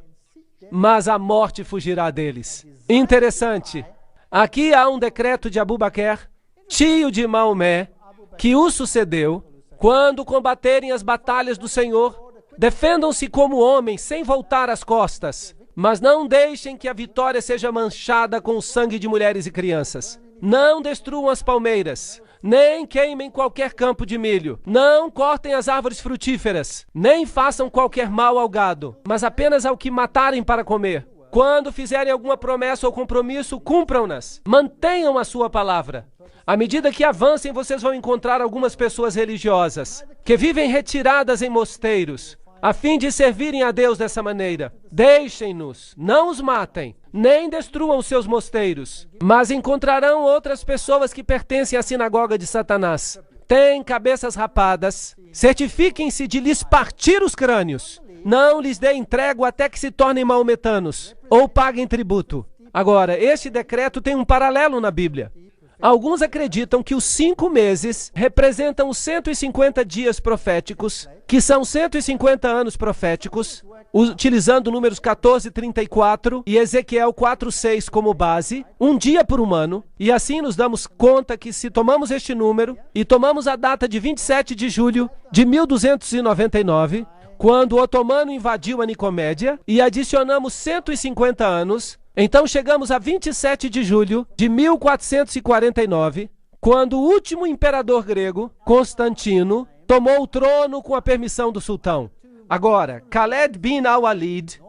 mas a morte fugirá deles. Interessante. Aqui há um decreto de Abu Bakr, tio de Maomé, que o sucedeu. Quando combaterem as batalhas do Senhor, defendam-se como homens, sem voltar as costas. Mas não deixem que a vitória seja manchada com o sangue de mulheres e crianças. Não destruam as palmeiras, nem queimem qualquer campo de milho. Não cortem as árvores frutíferas, nem façam qualquer mal ao gado, mas apenas ao que matarem para comer. Quando fizerem alguma promessa ou compromisso, cumpram-nas. Mantenham a sua palavra. À medida que avancem, vocês vão encontrar algumas pessoas religiosas que vivem retiradas em mosteiros, a fim de servirem a Deus dessa maneira. Deixem-nos, não os matem, nem destruam seus mosteiros, mas encontrarão outras pessoas que pertencem à sinagoga de Satanás. Têm cabeças rapadas, certifiquem-se de lhes partir os crânios. Não lhes deem trégua até que se tornem maometanos, ou paguem tributo. Agora, este decreto tem um paralelo na Bíblia. Alguns acreditam que os 5 meses representam os 150 dias proféticos, que são 150 anos proféticos, utilizando números 14:34 e Ezequiel 4:6 como base, um dia por um ano, e assim nos damos conta que se tomamos este número e tomamos a data de 27 de julho de 1299, quando o otomano invadiu a Nicomédia, e adicionamos 150 anos, então chegamos a 27 de julho de 1449, quando o último imperador grego, Constantino, tomou o trono com a permissão do sultão. Agora, Khaled bin al-Walid,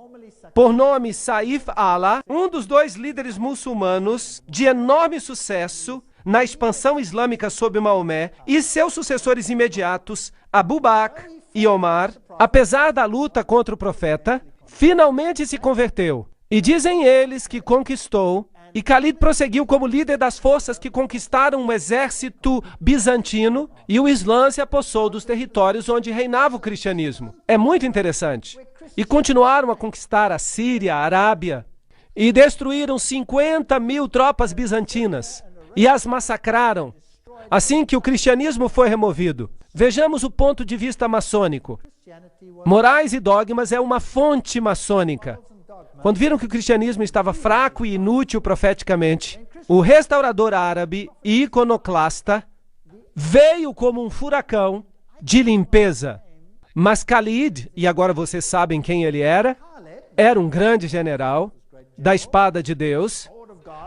por nome Saif Allah, um dos 2 líderes muçulmanos de enorme sucesso na expansão islâmica sob Maomé, e seus sucessores imediatos, Abu Bakr e Omar, apesar da luta contra o profeta, finalmente se converteu. E dizem eles que conquistou, e Khalid prosseguiu como líder das forças que conquistaram o exército bizantino, e o Islã se apossou dos territórios onde reinava o cristianismo. É muito interessante. E continuaram a conquistar a Síria, a Arábia, e destruíram 50.000 tropas bizantinas, e as massacraram, assim que o cristianismo foi removido. Vejamos o ponto de vista maçônico. Morais e Dogmas é uma fonte maçônica. Quando viram que o cristianismo estava fraco e inútil profeticamente, o restaurador árabe e iconoclasta veio como um furacão de limpeza. Mas Khalid, e agora vocês sabem quem ele era um grande general da espada de Deus,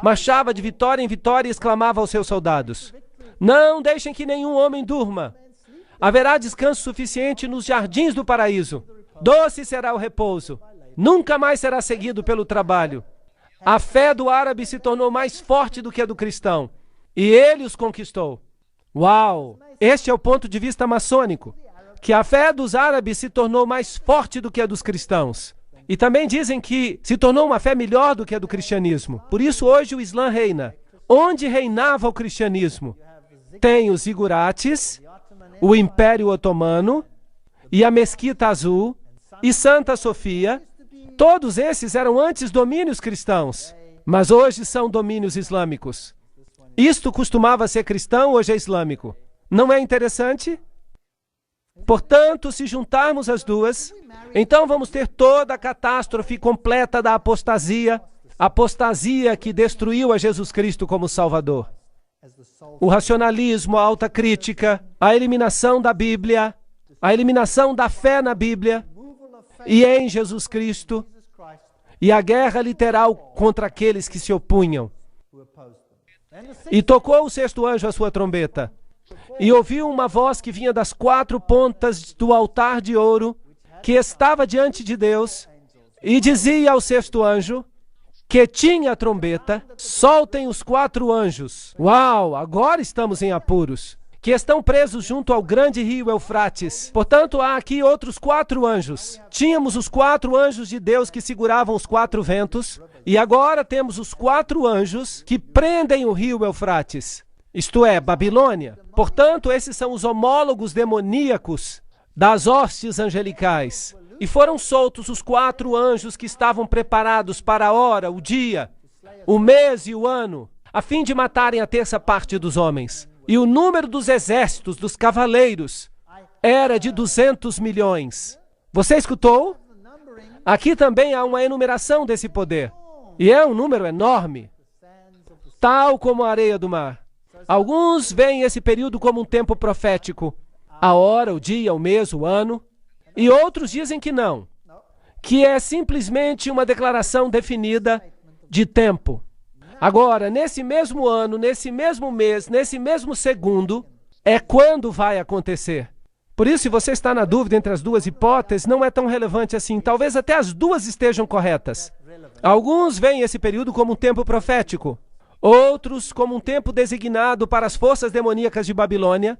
marchava de vitória em vitória e exclamava aos seus soldados: não deixem que nenhum homem durma. Haverá descanso suficiente nos jardins do paraíso. Doce será o repouso. Nunca mais será seguido pelo trabalho. A fé do árabe se tornou mais forte do que a do cristão, e ele os conquistou. Uau! Este é o ponto de vista maçônico, que a fé dos árabes se tornou mais forte do que a dos cristãos. E também dizem que se tornou uma fé melhor do que a do cristianismo. Por isso hoje o Islã reina. Onde reinava o cristianismo? Tem os zigurates, o Império Otomano, e a Mesquita Azul, e Santa Sofia. Todos esses eram antes domínios cristãos, mas hoje são domínios islâmicos. Isto costumava ser cristão, hoje é islâmico. Não é interessante? Portanto, se juntarmos as duas, então vamos ter toda a catástrofe completa da apostasia que destruiu a Jesus Cristo como Salvador. O racionalismo, a alta crítica, a eliminação da Bíblia, a eliminação da fé na Bíblia e em Jesus Cristo, e a guerra literal contra aqueles que se opunham. E tocou o 6º anjo a sua trombeta, e ouviu uma voz que vinha das 4 pontas do altar de ouro, que estava diante de Deus, e dizia ao 6º anjo, que tinha a trombeta: soltem os 4 anjos. Uau, agora estamos em apuros. Que estão presos junto ao grande rio Eufrates. Portanto, há aqui outros 4 anjos. Tínhamos os 4 anjos de Deus que seguravam os 4 ventos, e agora temos os 4 anjos que prendem o rio Eufrates, isto é, Babilônia. Portanto, esses são os homólogos demoníacos das hostes angelicais. E foram soltos os 4 anjos que estavam preparados para a hora, o dia, o mês e o ano, a fim de matarem a 1/3 parte dos homens. E o número dos exércitos, dos cavaleiros, era de 200 milhões. Você escutou? Aqui também há uma enumeração desse poder. E é um número enorme, tal como a areia do mar. Alguns veem esse período como um tempo profético, a hora, o dia, o mês, o ano, e outros dizem que não, que é simplesmente uma declaração definida de tempo. Agora, nesse mesmo ano, nesse mesmo mês, nesse mesmo segundo, é quando vai acontecer. Por isso, se você está na dúvida entre as duas hipóteses, não é tão relevante assim. Talvez até as duas estejam corretas. Alguns veem esse período como um tempo profético, outros como um tempo designado para as forças demoníacas de Babilônia,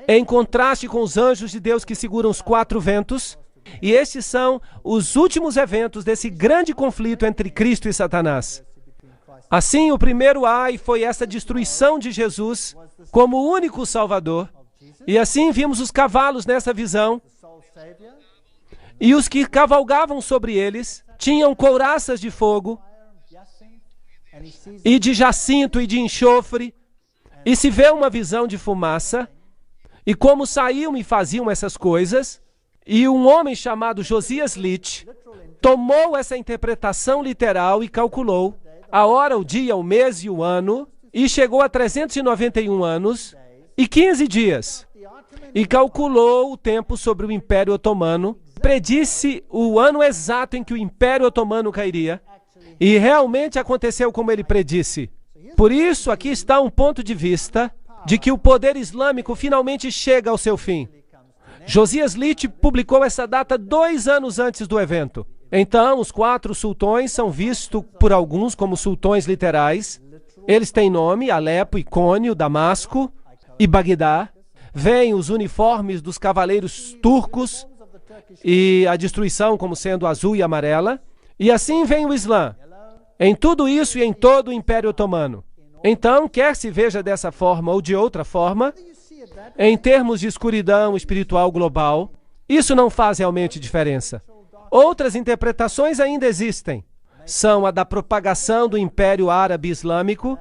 em contraste com os anjos de Deus que seguram os 4 ventos. E estes são os últimos eventos desse grande conflito entre Cristo e Satanás. Assim, o primeiro ai foi essa destruição de Jesus como o único Salvador. E assim vimos os cavalos nessa visão. E os que cavalgavam sobre eles tinham couraças de fogo, e de jacinto e de enxofre. E se vê uma visão de fumaça. E como saíam e faziam essas coisas. E um homem chamado Josias Litch tomou essa interpretação literal e calculou a hora, o dia, o mês e o ano, e chegou a 391 anos e 15 dias. E calculou o tempo sobre o Império Otomano, predisse o ano exato em que o Império Otomano cairia, e realmente aconteceu como ele predisse. Por isso, aqui está um ponto de vista de que o poder islâmico finalmente chega ao seu fim. Josias Litch publicou essa data 2 anos antes do evento. Então, os 4 sultões são vistos por alguns como sultões literais. Eles têm nome: Alepo, Icônio, Damasco e Bagdá. Vêm os uniformes dos cavaleiros turcos e a destruição como sendo azul e amarela. E assim vem o Islã, em tudo isso e em todo o Império Otomano. Então, quer se veja dessa forma ou de outra forma, em termos de escuridão espiritual global, isso não faz realmente diferença. Outras interpretações ainda existem. São a da propagação do Império Árabe Islâmico,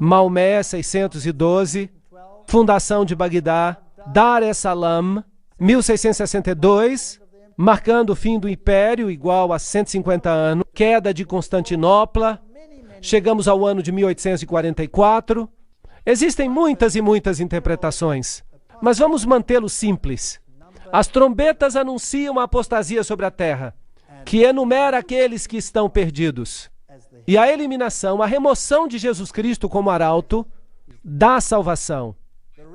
Maomé 612, fundação de Bagdá, Dar es-Salam, 1662, marcando o fim do Império, igual a 150 anos, queda de Constantinopla, chegamos ao ano de 1844. Existem muitas e muitas interpretações, mas vamos mantê-lo simples. As trombetas anunciam a apostasia sobre a terra, que enumera aqueles que estão perdidos. E a eliminação, a remoção de Jesus Cristo como arauto, da salvação.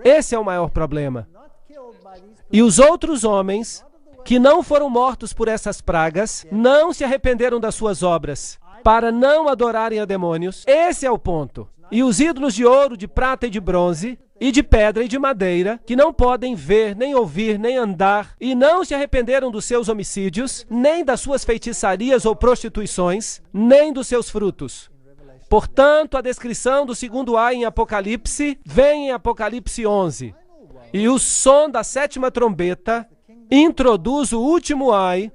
Esse é o maior problema. E os outros homens, que não foram mortos por essas pragas, não se arrependeram das suas obras, para não adorarem a demônios. Esse é o ponto. E os ídolos de ouro, de prata e de bronze, e de pedra e de madeira, que não podem ver, nem ouvir, nem andar, e não se arrependeram dos seus homicídios, nem das suas feitiçarias ou prostituições, nem dos seus frutos. Portanto, a descrição do segundo ai em Apocalipse vem em Apocalipse 11. E o som da 7ª trombeta introduz o último ai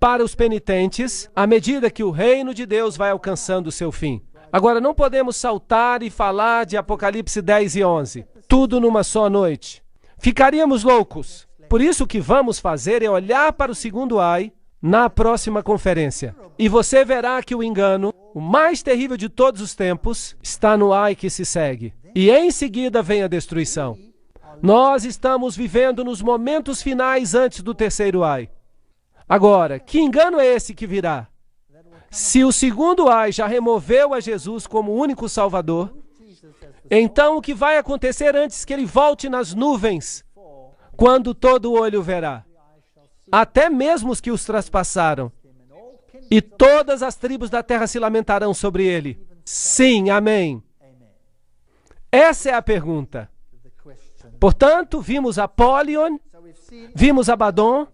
para os penitentes, à medida que o reino de Deus vai alcançando o seu fim. Agora, não podemos saltar e falar de Apocalipse 10 e 11, tudo numa só noite. Ficaríamos loucos. Por isso, o que vamos fazer é olhar para o segundo ai na próxima conferência. E você verá que o engano, o mais terrível de todos os tempos, está no ai que se segue. E em seguida vem a destruição. Nós estamos vivendo nos momentos finais antes do terceiro ai. Agora, que engano é esse que virá? Se o segundo ai já removeu a Jesus como único Salvador, então o que vai acontecer antes que ele volte nas nuvens, quando todo olho verá? Até mesmo os que os traspassaram. E todas as tribos da terra se lamentarão sobre ele. Sim, amém. Essa é a pergunta. Portanto, vimos Apollyon, vimos Abaddon,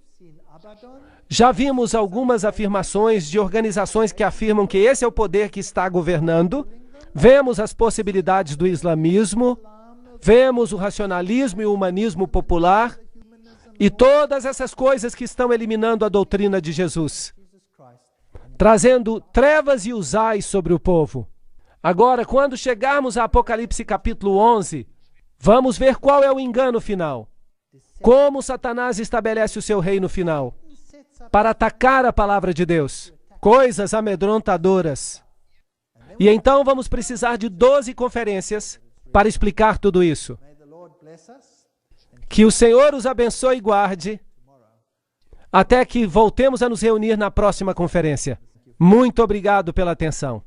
já vimos algumas afirmações de organizações que afirmam que esse é o poder que está governando. Vemos as possibilidades do islamismo, vemos o racionalismo e o humanismo popular e todas essas coisas que estão eliminando a doutrina de Jesus, trazendo trevas e usais sobre o povo. Agora, quando chegarmos a Apocalipse capítulo 11, Vamos ver qual é o engano final. Como Satanás estabelece o seu reino final para atacar a palavra de Deus. Coisas amedrontadoras. E então vamos precisar de 12 conferências para explicar tudo isso. Que o Senhor os abençoe e guarde até que voltemos a nos reunir na próxima conferência. Muito obrigado pela atenção.